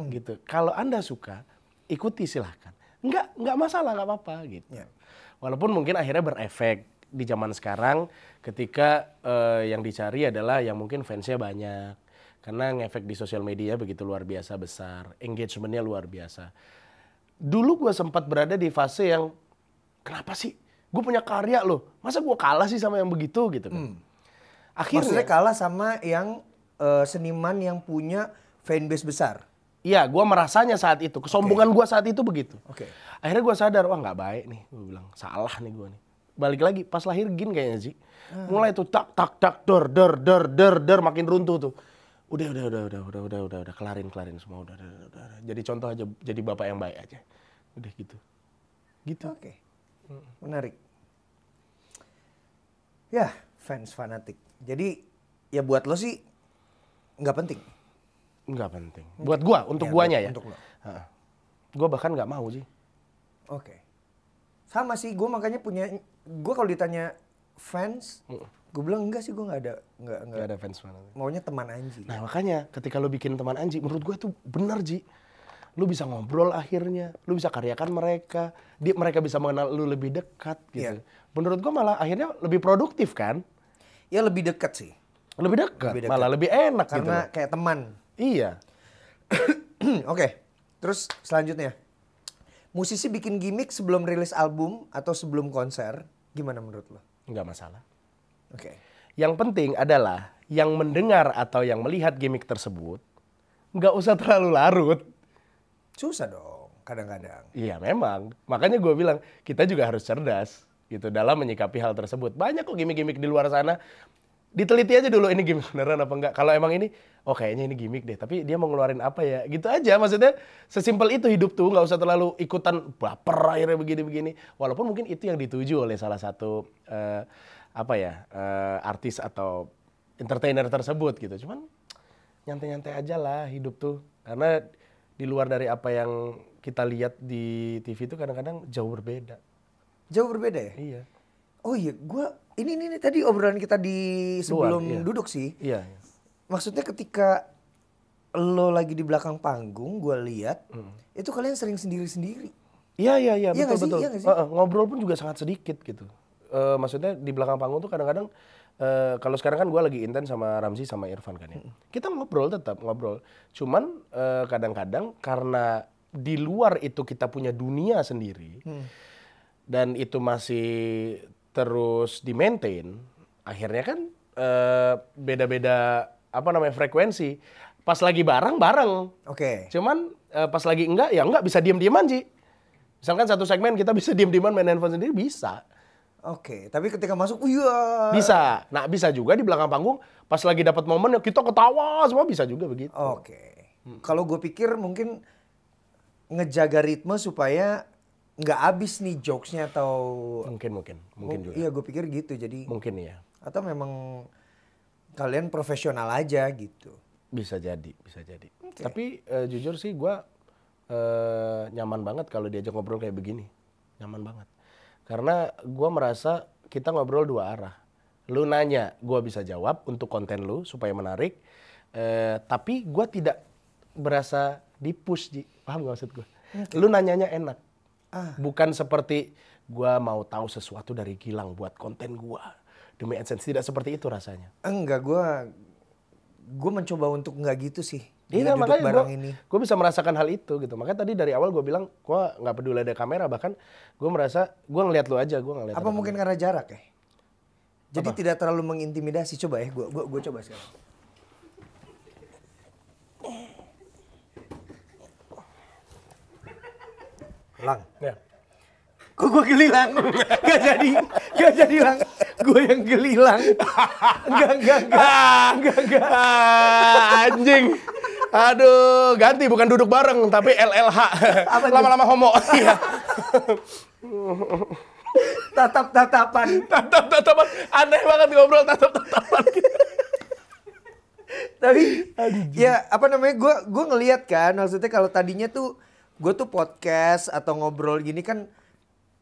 B: gitu. Kalau Anda suka, ikuti silahkan. Nggak masalah, nggak apa-apa, gitu.
A: Ya.
B: Walaupun mungkin akhirnya berefek di zaman sekarang, ketika yang dicari adalah yang mungkin fansnya banyak, karena ngefek di sosial media begitu luar biasa besar, engagementnya luar biasa. Dulu gue sempat berada di fase yang, kenapa sih? Gue punya karya loh, masa gue kalah sih sama yang begitu, gitu kan?
A: Maksudnya kalah sama yang seniman yang punya fanbase besar.
B: Iya, gue merasanya saat itu. Kesombongan gue saat itu begitu.
A: Oke.
B: Akhirnya gue sadar, wah nggak baik nih. Gue bilang, salah nih gue nih. Balik lagi, pas lahir gin kayaknya sih. Mulai tuh tak, der, makin runtuh tuh. Udah, kelarin semua. Udah. Jadi contoh aja, jadi bapak yang baik aja. Udah gitu. Gitu.
A: Oke. Menarik. Ya, fans fanatik. Jadi, ya buat lo sih nggak penting.
B: Nggak penting. Buat gue, untuk guanya ya.
A: Untuk lo.
B: Gue bahkan nggak mau sih.
A: Oke. Sama sih, gue makanya punya, gue kalau ditanya fans, gue bilang enggak sih, gue nggak
B: Nggak ada fans mana.
A: maunya teman Anji.
B: Nah makanya ketika lu bikin teman Anji, menurut gue tuh bener Ji. Lu bisa ngobrol akhirnya, lu bisa karyakan mereka, mereka bisa mengenal lu lebih dekat gitu.
A: Iya.
B: Menurut gue malah akhirnya lebih produktif kan?
A: Ya lebih dekat sih,
B: Lebih dekat,
A: Lebih dekat.
B: malah lebih enak gitu.
A: karena
B: loh.
A: kayak teman.
B: Iya.
A: Oke, terus selanjutnya, musisi bikin gimmick sebelum rilis album atau sebelum konser, gimana menurut lo?
B: Nggak masalah.
A: Oke.
B: Yang penting adalah yang mendengar atau yang melihat gimmick tersebut nggak usah terlalu larut.
A: Susah dong, kadang-kadang.
B: Iya memang, makanya gue bilang kita juga harus cerdas gitu dalam menyikapi hal tersebut. Banyak kok gimmick-gimmick di luar sana. Diteliti aja dulu ini gimmick beneran apa enggak. Kalau emang ini, oh kayaknya ini gimmick deh. Tapi dia mau ngeluarin apa ya? Gitu aja. Maksudnya sesimpel itu hidup tuh. Nggak usah terlalu ikutan baper akhirnya begini-begini. Walaupun mungkin itu yang dituju oleh salah satu artis atau entertainer tersebut gitu. Cuman nyantai-nyantai aja lah hidup tuh. Karena di luar dari apa yang kita lihat di TV itu kadang-kadang jauh berbeda.
A: Jauh berbeda ya?
B: Iya.
A: Oh iya, ini tadi obrolan kita di sebelum
B: Luar, iya.
A: duduk sih.
B: Iya.
A: Maksudnya ketika lo lagi di belakang panggung, gue lihat itu kalian sering sendiri-sendiri.
B: Iya,
A: Iya nggak sih?
B: betul.
A: Iya nggak sih?
B: Ngobrol pun juga sangat sedikit gitu. Maksudnya di belakang panggung tuh kadang-kadang kalau sekarang kan gue lagi intens sama Ramzi sama Irfan kan ya. Kita tetap ngobrol. Cuman kadang-kadang karena di luar itu kita punya dunia sendiri dan itu masih terus di-maintain, akhirnya kan beda-beda frekuensi. Pas lagi bareng.
A: Oke.
B: Cuman pas lagi enggak bisa diem-dieman Ji. Misalkan satu segmen kita bisa diem-dieman main handphone sendiri bisa.
A: Oke, tapi ketika masuk, iya.
B: Bisa. Nah, bisa juga di belakang panggung pas lagi dapat momen ya kita ketawa semua bisa juga begitu.
A: Oke. Kalau gue pikir mungkin ngejaga ritme supaya nggak habis nih jokesnya atau
B: Mungkin juga.
A: Iya, gue pikir gitu. Jadi
B: Mungkin ya.
A: atau memang kalian profesional aja gitu.
B: Bisa jadi. Tapi jujur sih gue nyaman banget kalau diajak ngobrol kayak begini. Nyaman banget. Karena gue merasa kita ngobrol dua arah. Lu nanya, gue bisa jawab untuk konten lu supaya menarik. Tapi gue tidak berasa di-push, Ji. Paham gak maksud gue? Lu nanyanya enak. Bukan seperti gue mau tahu sesuatu dari Gilang buat konten gue. Demi AdSense. Tidak seperti itu rasanya.
A: Enggak, gue mencoba untuk nggak gitu sih. Dia duduk
B: makanya
A: bareng ini.
B: gue bisa merasakan hal itu gitu. Makanya tadi dari awal gue bilang gue nggak peduli ada kamera, bahkan gue merasa gue ngeliat lu aja, gue nggak ngeliat.
A: Apa mungkin karena jarak ya? Jadi tidak terlalu mengintimidasi. Coba ya, gue coba sekarang. Lang.
B: Ya.
A: Kok gue geli Lang? Gak jadi Lang. Gue yang geli Lang. Enggak.
B: Anjing. Aduh, ganti bukan duduk bareng tapi LLH. Lama-lama homo. Iya.
A: Tatap-tatapan.
B: Tatap-tatapan. Aneh banget ngobrol tatap-tatapan.
A: Tapi ya apa namanya, gue ngelihat kan, maksudnya kalau tadinya tuh gue tuh podcast atau ngobrol gini kan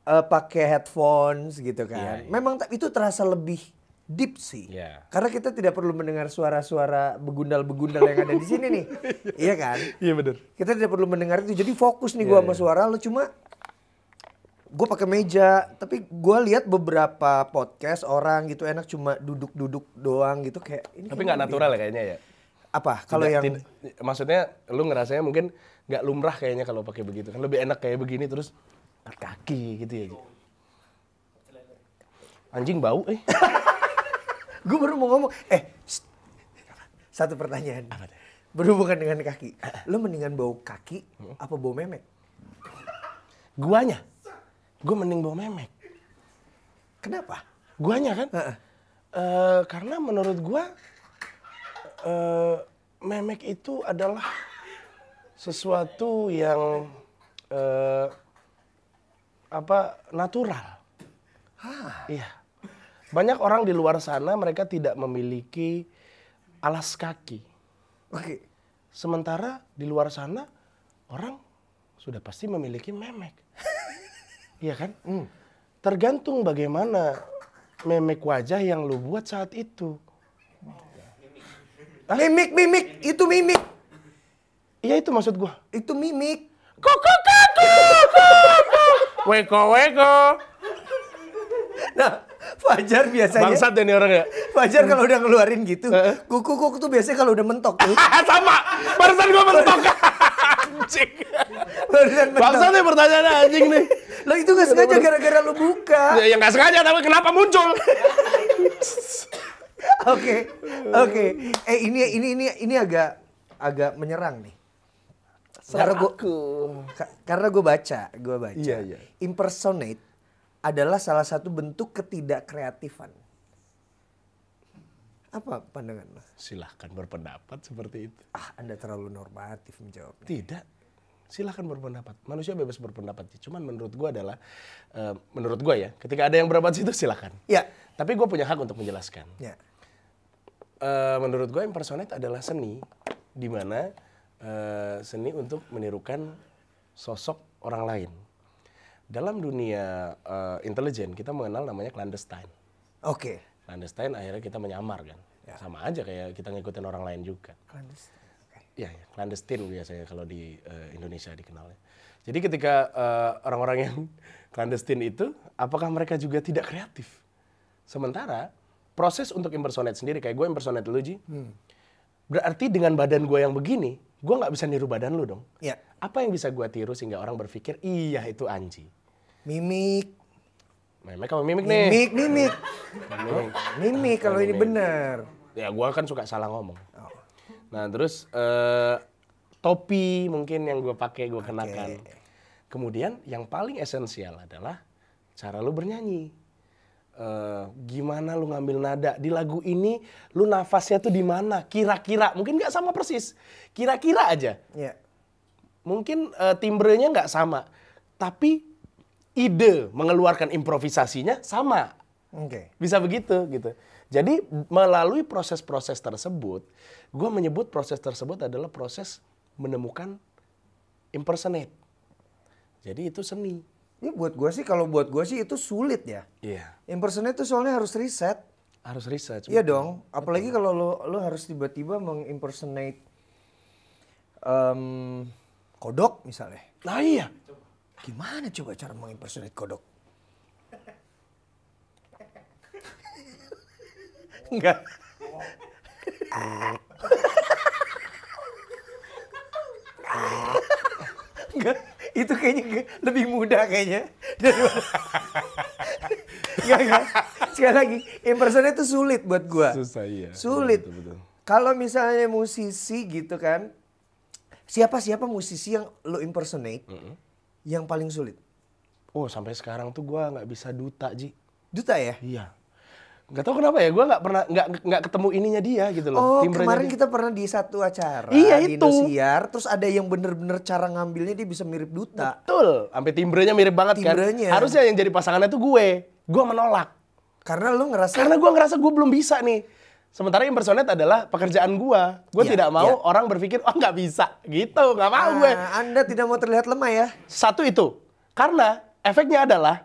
A: pakai headphones gitu kan.
B: Iya.
A: Memang itu terasa lebih deep sih.
B: Iya.
A: Karena kita tidak perlu mendengar suara-suara begundal-begundal yang ada di sini nih. Iya kan?
B: Iya benar.
A: Kita tidak perlu mendengar itu. Jadi fokus nih gue sama suara lo, cuma gue pakai meja. Tapi gue lihat beberapa podcast orang gitu enak cuma duduk-duduk doang gitu kayak ini.
B: Tapi nggak natural ya kayaknya ya.
A: Apa? Kalau yang
B: maksudnya lu ngerasanya mungkin nggak lumrah kayaknya kalau pakai begitu kan, lebih enak kayak begini terus angkat kaki gitu ya. Anjing bau
A: gue baru mau ngomong, satu pertanyaan.
B: Apa tuh?
A: Berhubungan dengan kaki. Lo mendingan bau kaki apa bau memek?
B: Guanya. Gue mending bau memek.
A: Kenapa?
B: Guanya kan? Karena menurut gua memek itu adalah sesuatu yang natural. Iya. Banyak orang di luar sana mereka tidak memiliki alas kaki.
A: Oke.
B: Sementara di luar sana orang sudah pasti memiliki memek. Iya kan? Tergantung bagaimana memek wajah yang lu buat saat itu.
A: Mimik, itu mimik.
B: Iya itu maksud gua.
A: Itu mimik.
B: Koko. Weko.
A: Nah, Fajar biasanya.
B: Bangsat ya nih orang ya.
A: Fajar kalau udah ngeluarin gitu, kuku tuh biasanya kalau udah mentok tuh.
B: Sama. Barusan gua mentok. Anjing. Bangsat nih pertanyaannya anjing nih.
A: Lo itu gak sengaja gara-gara lo buka.
B: Ya nggak sengaja tapi kenapa muncul?
A: Oke. Ini agak menyerang nih. Karena gue baca.
B: Iya.
A: Impersonate adalah salah satu bentuk ketidakkreatifan. Apa pandangan lo?
B: Silahkan berpendapat seperti itu.
A: Anda terlalu normatif menjawabnya.
B: Tidak. Silahkan berpendapat. Manusia bebas berpendapat. Cuman menurut gua adalah, menurut gua ya, ketika ada yang berpendapat itu silahkan.
A: Ya.
B: Tapi gua punya hak untuk menjelaskan.
A: Ya.
B: Menurut gua impersonate adalah seni, di mana seni untuk menirukan sosok orang lain. Dalam dunia intelijen kita mengenal namanya clandestine.
A: Oke.
B: Clandestine akhirnya kita menyamar kan. Ya. Sama aja kayak kita ngikutin orang lain juga.
A: Clandestine.
B: Ya, clandestine biasanya kalau di Indonesia dikenalnya. Jadi ketika orang-orang yang clandestine itu, apakah mereka juga tidak kreatif? Sementara proses untuk impersonate sendiri, kayak gue impersonate lu, Ji. Berarti dengan badan gue yang begini, gue nggak bisa niru badan lu dong.
A: Ya.
B: Apa yang bisa gue tiru sehingga orang berpikir, iya itu Anji.
A: Mimik.
B: Memek apa mimik nih?
A: Mimik kalau ini benar.
B: Ya gue kan suka salah ngomong. Nah terus topi mungkin yang gue pakai, gue kenakan. Kemudian yang paling esensial adalah cara lu bernyanyi. Gimana lu ngambil nada di lagu ini, lu nafasnya tuh di mana? Kira-kira, mungkin nggak sama persis. Kira-kira aja.
A: Ya.
B: Mungkin timbrenya nggak sama, tapi ide mengeluarkan improvisasinya sama.
A: Oke.
B: Bisa begitu gitu. Jadi melalui proses-proses tersebut, gue menyebut proses tersebut adalah proses menemukan impersonate. Jadi itu seni.
A: Ya buat gue sih, kalau buat gue sih itu sulit ya.
B: Iya.
A: Impersonate itu soalnya harus riset.
B: Harus research.
A: Iya dong. Apalagi kalau lo harus tiba-tiba mengimpersonate kodok misalnya.
B: Nah iya.
A: Gimana coba cara mengimpersonate kodok? Enggak. Itu kayaknya lebih mudah kayaknya. Enggak. Sekali lagi, impersonate itu sulit buat gua.
B: Susah, iya.
A: Sulit.
B: Betul.
A: Kalau misalnya musisi gitu kan, siapa musisi yang lo impersonate yang paling sulit?
B: Oh, sampai sekarang tuh gua nggak bisa duta, Ji.
A: Duta ya?
B: Iya. Nggak tahu kenapa ya, gua nggak ketemu ininya dia gitu loh.
A: Oh,
B: timbrenya
A: kemarin
B: dia.
A: kita pernah di satu acara
B: Iya,
A: di
B: itu.
A: Indosiar, terus ada yang bener-bener cara ngambilnya dia bisa mirip Duta.
B: Betul, sampai timbrenya mirip banget
A: Timbrenya.
B: kan. Harusnya yang jadi pasangannya tuh gue menolak.
A: Karena lu ngerasa
B: Karena gue ngerasa gue belum bisa nih. Sementara impersonate adalah pekerjaan gue. Gue
A: Iya,
B: tidak mau
A: iya.
B: orang berpikir, oh nggak bisa. Gitu, nggak mau gue.
A: Anda tidak mau terlihat lemah ya?
B: Satu itu. Karena efeknya adalah,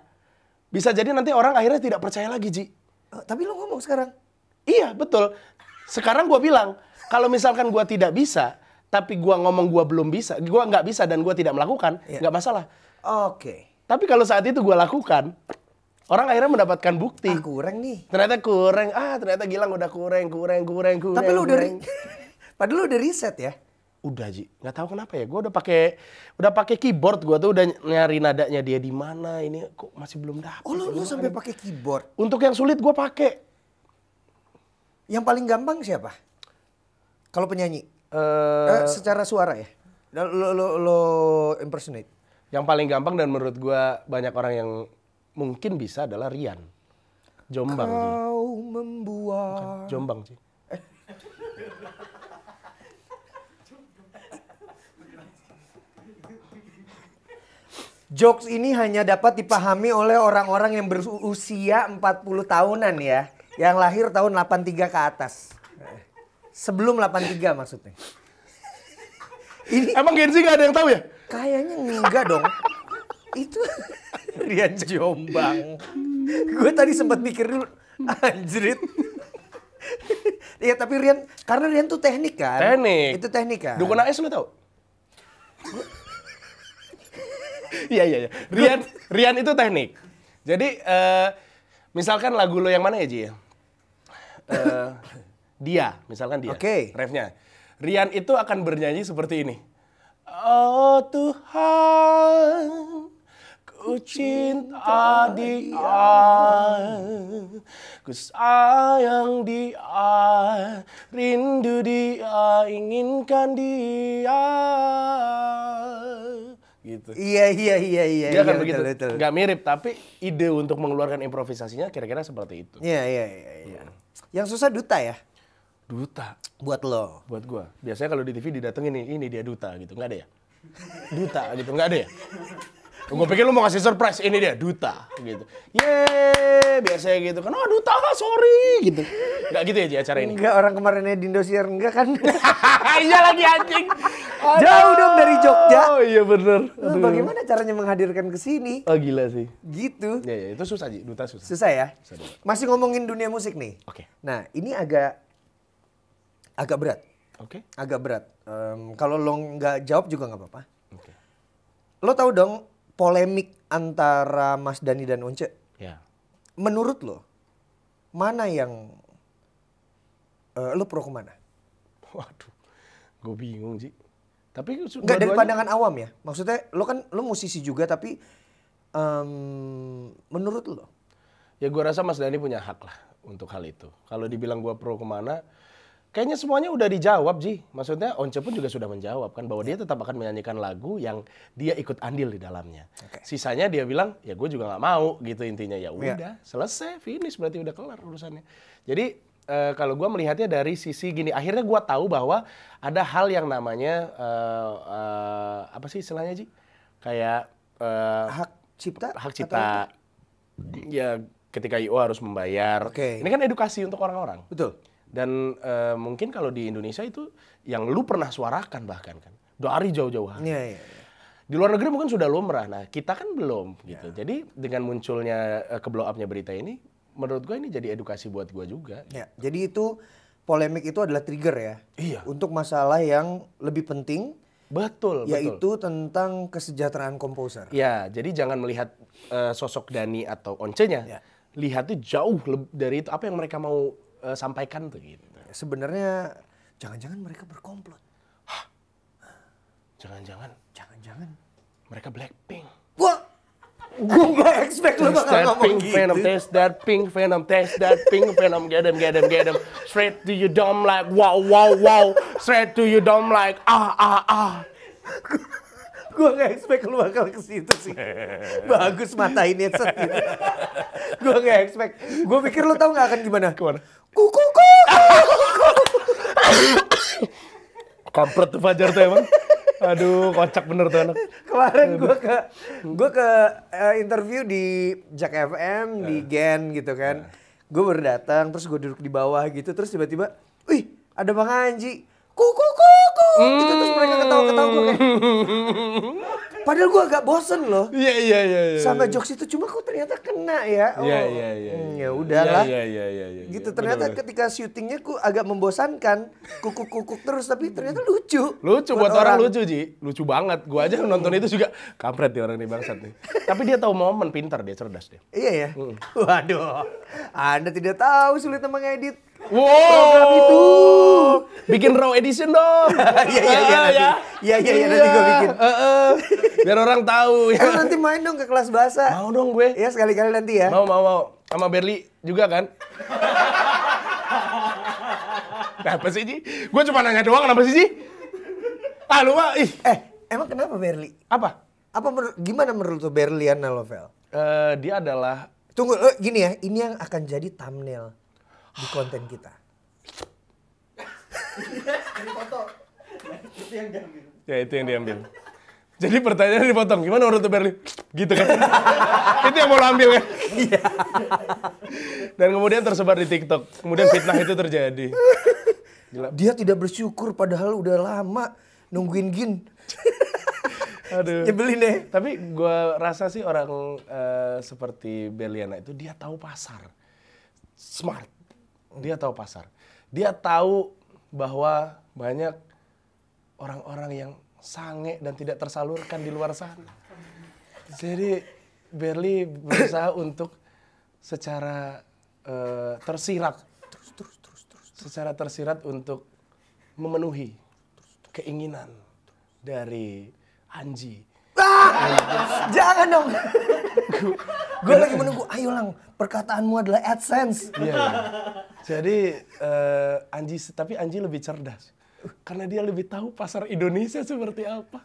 B: bisa jadi nanti orang akhirnya tidak percaya lagi, Ji.
A: Tapi lu ngomong sekarang.
B: Iya, betul. Sekarang gue bilang, kalau misalkan gue tidak bisa, tapi gue ngomong gue belum bisa, gue nggak bisa dan gue tidak melakukan,
A: Iya.
B: nggak masalah.
A: Oke.
B: Tapi kalau saat itu gue lakukan, orang akhirnya mendapatkan bukti.
A: Kurang nih.
B: Ternyata kurang. Ternyata Gilang udah kurang.
A: Tapi lu udah padahal lu udah riset ya?
B: Udah, Ji. Nggak tahu kenapa ya. Gue udah pakai keyboard. Gue tuh udah nyari nadanya dia di mana. Ini kok masih belum dapet.
A: Oh, lu sampai pakai keyboard.
B: Untuk yang sulit gue pakai.
A: Yang paling gampang siapa? Kalau penyanyi? Secara suara ya? Lo impersonate.
B: Yang paling gampang dan menurut gue banyak orang yang mungkin bisa adalah Rian. Jombang, Ji.
A: Kau membuat.
B: Jombang, Ji.
A: Jokes ini hanya dapat dipahami oleh orang-orang yang berusia 40 tahunan ya. Yang lahir tahun 83 ke atas. Sebelum 83 maksudnya. Ini
B: Emang Gen Z nggak ada yang tahu ya?
A: kayaknya enggak dong. Itu Rian Jombang. Gue tadi sempat mikir dulu, anjrit. Iya tapi Rian, karena Rian tuh teknik kan.
B: Teknik.
A: Itu teknik kan.
B: Dukun AS lu tahu? Iya. Rian itu teknik. Jadi misalkan lagu lo yang mana ya, Ji? Dia, misalkan dia.
A: Oke.
B: Refnya. Rian itu akan bernyanyi seperti ini. Oh Tuhan, ku cinta dia, ku sayang dia, rindu dia, inginkan dia. Gitu.
A: Iya.
B: Dia kan
A: betul,
B: begitu.
A: betul.
B: Nggak mirip, tapi ide untuk mengeluarkan improvisasinya kira-kira seperti itu.
A: Iya. Yang susah Duta ya?
B: Duta.
A: Buat lo.
B: Buat gua. Biasanya kalau di TV didatengin nih, ini dia Duta gitu. Nggak ada ya? Duta gitu, nggak ada ya? Gue pikir lu mau ngasih surprise, ini dia Duta gitu. Yeay, biasanya gitu kan. Oh Duta, sorry gitu. Nggak gitu ya Ji acara ini?
A: Enggak, orang kemarinnya di Indosiar enggak kan?
B: Iya lagi anjing.
A: Jauh dong dari Jogja.
B: Oh iya bener.
A: Lu bagaimana caranya menghadirkan ke sini?
B: Oh gila sih.
A: Gitu.
B: Ya, itu susah Ji, Duta susah.
A: Susah ya?
B: Susah banget.
A: Masih ngomongin dunia musik nih.
B: Oke.
A: Nah, ini agak berat.
B: Oke.
A: Agak berat. Kalau lo nggak jawab juga nggak apa-apa.
B: Oke.
A: Lo tahu dong polemik antara Mas Dhani dan Once?
B: Ya.
A: Menurut lo, mana yang lo pro kemana?
B: Waduh, gue bingung Ji. Tapi
A: Enggak dari pandangan awam ya. Maksudnya lo musisi juga tapi menurut lo?
B: Ya gue rasa Mas Dhani punya hak lah untuk hal itu. Kalau dibilang gue pro kemana, kayaknya semuanya udah dijawab Ji. Maksudnya Once pun juga sudah menjawab kan bahwa dia tetap akan menyanyikan lagu yang dia ikut andil di dalamnya.
A: Oke.
B: Sisanya dia bilang ya gue juga nggak mau gitu intinya. Ya udah selesai finish berarti udah kelar urusannya. Jadi kalau gue melihatnya dari sisi gini, akhirnya gue tahu bahwa ada hal yang namanya apa sih istilahnya Ji? Kayak
A: Hak cipta?
B: hak cipta. Ya ketika IO harus membayar.
A: Oke.
B: Ini kan edukasi untuk orang-orang.
A: Betul.
B: Dan mungkin kalau di Indonesia itu yang lu pernah suarakan bahkan kan dari jauh-jauh hari.
A: Iya.
B: Di luar negeri mungkin sudah lumrah. Nah kita kan belum gitu. Jadi dengan munculnya ke-blow up-nya berita ini, menurut gue ini jadi edukasi buat gue juga.
A: Ya, jadi itu polemik itu adalah trigger ya.
B: Iya.
A: Untuk masalah yang lebih penting,
B: Betul.
A: yaitu tentang kesejahteraan komposer.
B: Ya, jadi jangan melihat sosok Dhani atau Once-nya.
A: Ya.
B: Lihat tuh jauh dari itu apa yang mereka mau sampaikan tuh gitu.
A: Sebenarnya jangan-jangan mereka berkomplot.
B: Jangan-jangan
A: Jangan-jangan
B: Mereka Blackpink.
A: Wah, gue gak expect lo
B: Taste
A: bakal
B: that
A: ngomong
B: pink
A: gitu.
B: venom, taste that pink venom, taste that pink venom, get them, straight to your dome like wow, wow, wow, straight to your dome like ah.
A: Gue gak expect lu bakal ke situ sih. Bagus matainnya set gitu. Gue gak expect. Gue pikir lu tahu gak akan gimana?
B: Kemana?
A: Kuku.
B: Kampret tuh Fajar tuh emang. Aduh, kocak bener tuh anak.
A: Kemarin gue ke interview di Jak FM di Gen gitu kan. Gue baru datang terus gue duduk di bawah gitu terus tiba-tiba, wih ada Bang Anji. Kuku. Gitu terus mereka ketawa-ketawa gue kayak. Padahal gue agak bosen loh.
B: Iya.
A: Sama jokes itu cuma kok ternyata kena ya.
B: Iya.
A: Ya udahlah.
B: Iya.
A: Gitu ternyata ketika syutingnya ku agak membosankan, kukuk terus tapi ternyata lucu.
B: Lucu buat orang lucu, Ji. Lucu banget. Gua aja nonton itu juga kampret nih orang nih bangsat nih. Tapi dia tahu momen, pintar dia, cerdas dia.
A: Iya ya. Waduh. Anda tidak tahu sulitnya mengedit.
B: Wow.
A: Program itu.
B: Bikin raw edition dong.
A: Iya nanti gue bikin.
B: Biar orang tahu ya.
A: Nanti main dong ke kelas bahasa.
B: Mau dong gue.
A: Ya sekali-kali nanti ya.
B: Mau. Sama Berli juga kan? Kenapa sih, Ji? Gue cuma nanya doang, kenapa sih, Ji? Ah, lu mah, ih.
A: Emang kenapa Berli?
B: Apa?
A: Gimana menurut lo Berliana Lovel?
B: Dia adalah...
A: Tunggu, gini ya. Ini yang akan jadi thumbnail di konten kita. Ini foto. Itu yang diambil.
B: Ya, itu yang diambil. Jadi pertanyaannya dipotong, gimana menurut Berli? Gitu kan? Itu yang mau lo ambil kan?
A: Iya.
B: Dan kemudian tersebar di TikTok. Kemudian fitnah itu terjadi. Gila.
A: Dia tidak bersyukur padahal udah lama nungguin Gin.
B: Aduh.
A: Nyebelin deh.
B: Tapi gue rasa sih orang seperti Berliana itu dia tahu pasar. Smart. Dia tahu pasar. Dia tahu bahwa banyak orang-orang yang sange dan tidak tersalurkan di luar sana. Jadi Berli berusaha untuk secara tersirat, secara tersirat untuk memenuhi keinginan dari Anji.
A: Jangan dong. Gue lagi menunggu. Ayo Lang, perkataanmu adalah AdSense.
B: Iya. Jadi tapi Anji lebih cerdas. Karena dia lebih tahu pasar Indonesia seperti apa.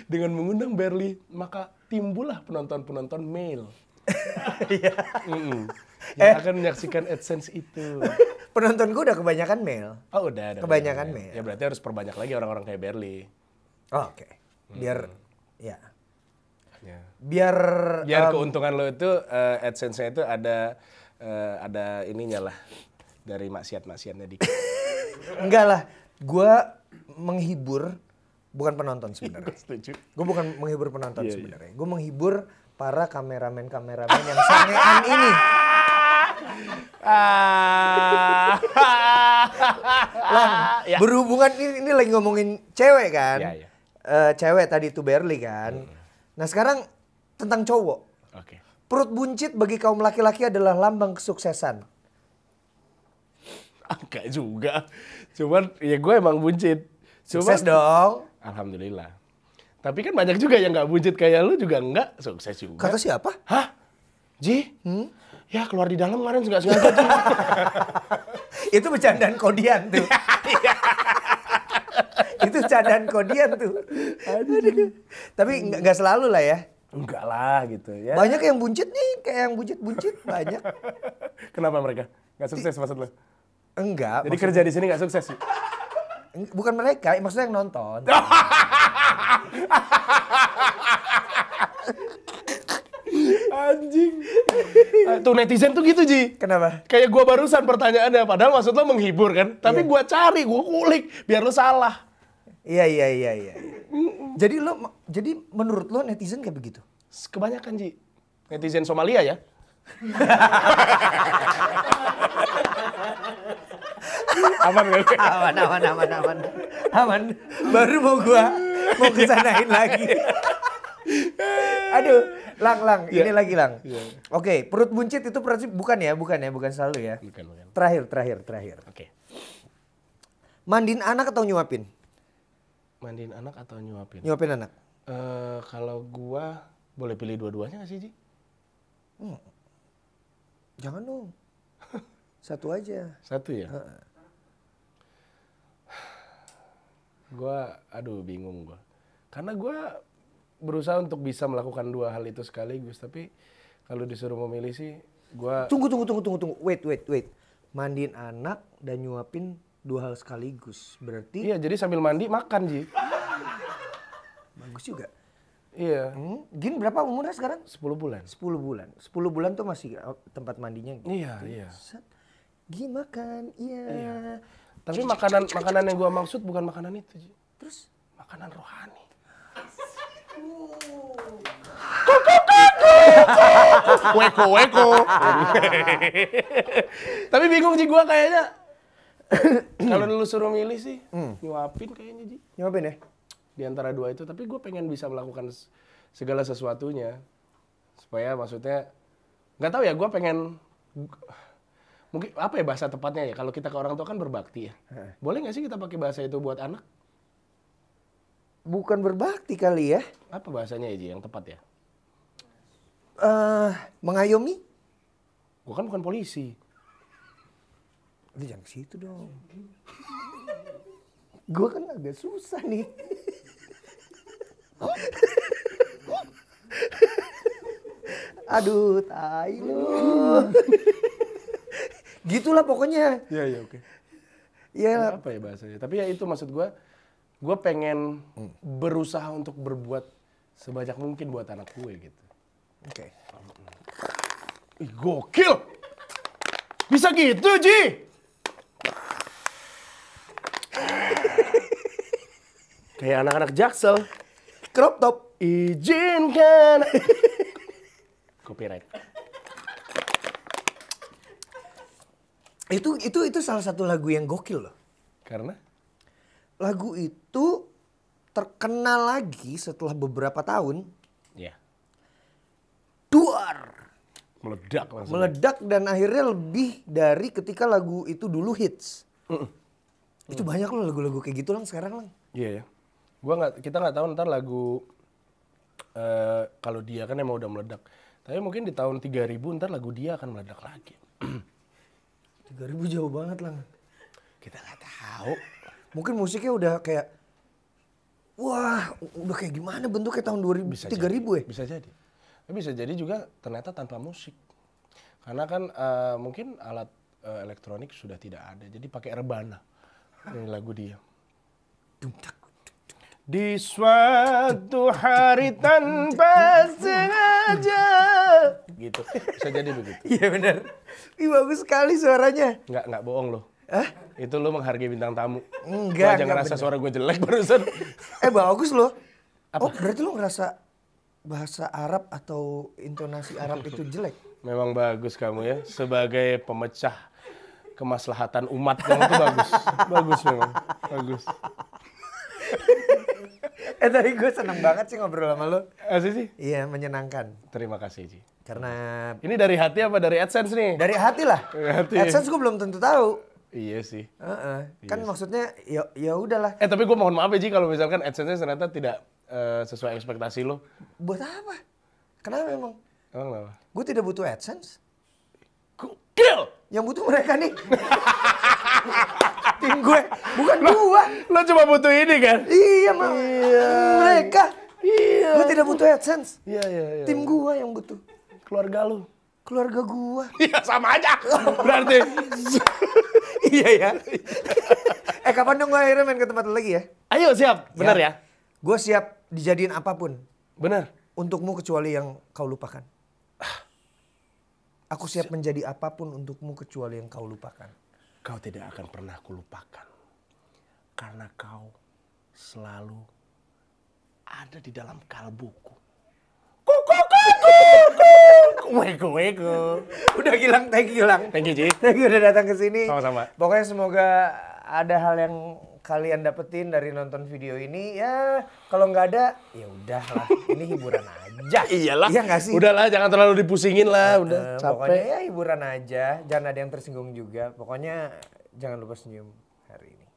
B: Dengan mengundang Berli, maka timbullah penonton-penonton male. Yang akan menyaksikan AdSense itu.
A: Penonton gue udah kebanyakan male.
B: Oh udah.
A: Kebanyakan male.
B: Ya berarti harus perbanyak lagi orang-orang kayak Berli.
A: Oh, oke. Biar, ya.
B: Ya.
A: Biar
B: Keuntungan lo itu AdSense-nya itu ada ininya lah. Dari maksiat-maksiatnya dikit.
A: enggak lah. Gue menghibur bukan penonton sebenarnya.
B: Setuju.
A: Gue bukan menghibur penonton
B: Iya.
A: sebenarnya. Gue menghibur para kameramen yang sangean ini. Lang,
B: Ya.
A: berhubungan ini lagi ngomongin cewek kan.
B: Ya.
A: Cewek tadi itu Berli kan. Nah sekarang tentang cowok.
B: Oke.
A: Perut buncit bagi kaum laki-laki adalah lambang kesuksesan.
B: Enggak juga. Cuman ya gue emang buncit.
A: Sukses dong.
B: Alhamdulillah. Tapi kan banyak juga yang nggak buncit kayak lu juga nggak sukses juga.
A: Kata siapa?
B: Hah? Ji? Ya keluar di dalam kemarin nggak sengaja tuh.
A: Itu bercandaan kodian tuh. Itu candaan kodian tuh. Aduh. Tapi nggak selalu lah ya.
B: Enggak lah gitu ya.
A: Banyak yang buncit nih, kayak yang buncit-buncit banyak.
B: Kenapa mereka? Nggak sukses maksud lu?
A: Enggak.
B: Jadi kerja di sini nggak sukses sih?
A: Bukan mereka, maksudnya yang nonton.
B: Anjing. Tuh netizen tuh gitu Ji.
A: Kenapa?
B: Kayak gua barusan pertanyaannya, padahal maksud lo menghibur kan? Tapi gua cari, gua kulik biar lo salah.
A: Iya. Jadi menurut lo netizen kayak begitu?
B: Kebanyakan Ji. Netizen Somalia ya. Aman kan?
A: Aman. Baru mau kesanain lagi. Aduh, Lang, ini lagi Lang. Oke, perut buncit itu bukan selalu ya.
B: Bukan.
A: Terakhir.
B: Oke.
A: Mandiin anak atau nyuapin?
B: Mandiin anak atau nyuapin?
A: Nyuapin anak.
B: Kalau gua boleh pilih dua-duanya nggak sih, Ji?
A: Jangan dong. Satu aja.
B: Satu ya? Gua, bingung gua. Karena gua berusaha untuk bisa melakukan dua hal itu sekaligus, tapi kalau disuruh memilih sih, gua...
A: Tunggu. Wait. Mandiin anak dan nyuapin dua hal sekaligus. Berarti...
B: Iya, jadi sambil mandi makan, Ji.
A: Bagus juga.
B: Iya.
A: Gin berapa umurnya sekarang?
B: 10 bulan.
A: 10 bulan. 10 bulan tuh masih tempat mandinya gitu.
B: Iya.
A: Set. Gin makan, iya.
B: Tapi makanan yang gua maksud bukan makanan itu, Ji.
A: Terus?
B: Makanan rohani. Weko. Tapi bingung Ji gua kayaknya. Kalau dulu suruh milih sih, nyuapin kayaknya Ji.
A: Nyuapin ya?
B: Di antara dua itu, tapi gue pengen bisa melakukan segala sesuatunya. Supaya maksudnya, nggak tahu ya, gue pengen, mungkin apa ya bahasa tepatnya ya, kalau kita ke orang tua kan berbakti ya. Boleh nggak sih kita pakai bahasa itu buat anak?
A: Bukan berbakti kali ya.
B: Apa bahasanya ya Ji yang tepat ya?
A: Mengayomi?
B: Gue kan bukan polisi.
A: Lu jangan ke situ dong. Gue kan agak susah nih. Aduh, tai lu. Gitulah pokoknya.
B: Iya, oke.
A: Iya.
B: Apa ya bahasanya? Tapi ya itu maksud gue pengen berusaha untuk berbuat sebanyak mungkin buat anak gue gitu.
A: Oke.
B: Ih, gokil! Bisa gitu, Ji! Kayak anak-anak Jaksel.
A: Crop top.
B: Izinkan. Copyright.
A: Itu salah satu lagu yang gokil loh.
B: Karena?
A: Lagu itu terkenal lagi setelah beberapa tahun.
B: Iya.
A: Duar.
B: Meledak langsung.
A: Meledak dan akhirnya lebih dari ketika lagu itu dulu hits. Itu banyak loh lagu-lagu kayak gitu lang sekarang lang.
B: Iya ya. Kita nggak tahu ntar lagu kalau dia kan emang udah meledak. Tapi mungkin di tahun 3000 ntar lagu dia akan meledak lagi.
A: 3000 jauh banget lang.
B: Kita nggak tahu.
A: Mungkin musiknya udah kayak, wah udah kayak gimana bentuknya tahun 2000, 3000 ya?
B: Bisa jadi. Tapi bisa jadi juga ternyata tanpa musik. Karena kan mungkin alat elektronik sudah tidak ada. Jadi pakai rebana. Ini lagu dia. Di suatu hari tanpa sengaja. Gitu. Bisa jadi begitu.
A: Iya benar. Ih bagus sekali suaranya.
B: Nggak bohong loh. Itu lo menghargai bintang tamu.
A: Enggak.
B: Jangan ngerasa suara gue jelek barusan.
A: Bagus loh.
B: Apa?
A: Oh berarti lo ngerasa bahasa Arab atau intonasi Arab itu jelek?
B: Memang bagus kamu ya. Sebagai pemecah kemaslahatan umat kamu tuh bagus. Bagus memang. Bagus.
A: Tadi gue seneng banget sih ngobrol sama lo.
B: Asli sih?
A: Iya menyenangkan.
B: Terima kasih Ji.
A: Karena
B: ini dari hati apa dari AdSense nih?
A: dari hati lah.
B: Hati.
A: AdSense gue belum tentu tahu.
B: Iya sih.
A: Kan maksudnya ya udahlah.
B: Tapi gue mohon maaf ya Ji kalau misalkan AdSense ternyata tidak sesuai ekspektasi lo.
A: Buat apa? Kenapa emang?
B: Emang kenapa?
A: Gue tidak butuh AdSense.
B: Gokil!
A: Yang butuh mereka nih. Tim gue, bukan gua.
B: Lo cuma butuh ini kan?
A: Iya, mereka.
B: Iya.
A: Gue tidak butuh AdSense.
B: Iya.
A: Tim gua yang butuh.
B: Keluarga lu.
A: Keluarga gua.
B: Iya sama aja. Berarti.
A: Iya ya. Kapan dong gue akhirnya main ke tempat lu lagi ya?
B: Ayo siap, benar ya?
A: Gue siap dijadiin apapun.
B: Benar.
A: Untukmu kecuali yang kau lupakan. Aku siap menjadi apapun untukmu kecuali yang kau lupakan.
B: Kau tidak akan pernah kulupakan. Karena kau selalu ada di dalam kalbuku. Weko.
A: Udah Gilang, thank you Gilang.
B: Thank you Ji.
A: Thank you udah datang ke sini.
B: Sama-sama.
A: Pokoknya semoga ada hal yang kalian dapetin dari nonton video ini. Ya kalau nggak ada, ya udahlah. Ini hiburan aja.
B: Iyalah.
A: Iya nggak sih?
B: Udahlah, jangan terlalu dipusingin lah. Udah
A: Pokoknya
B: capek.
A: ya hiburan aja. Jangan ada yang tersinggung juga. Pokoknya jangan lupa senyum hari ini.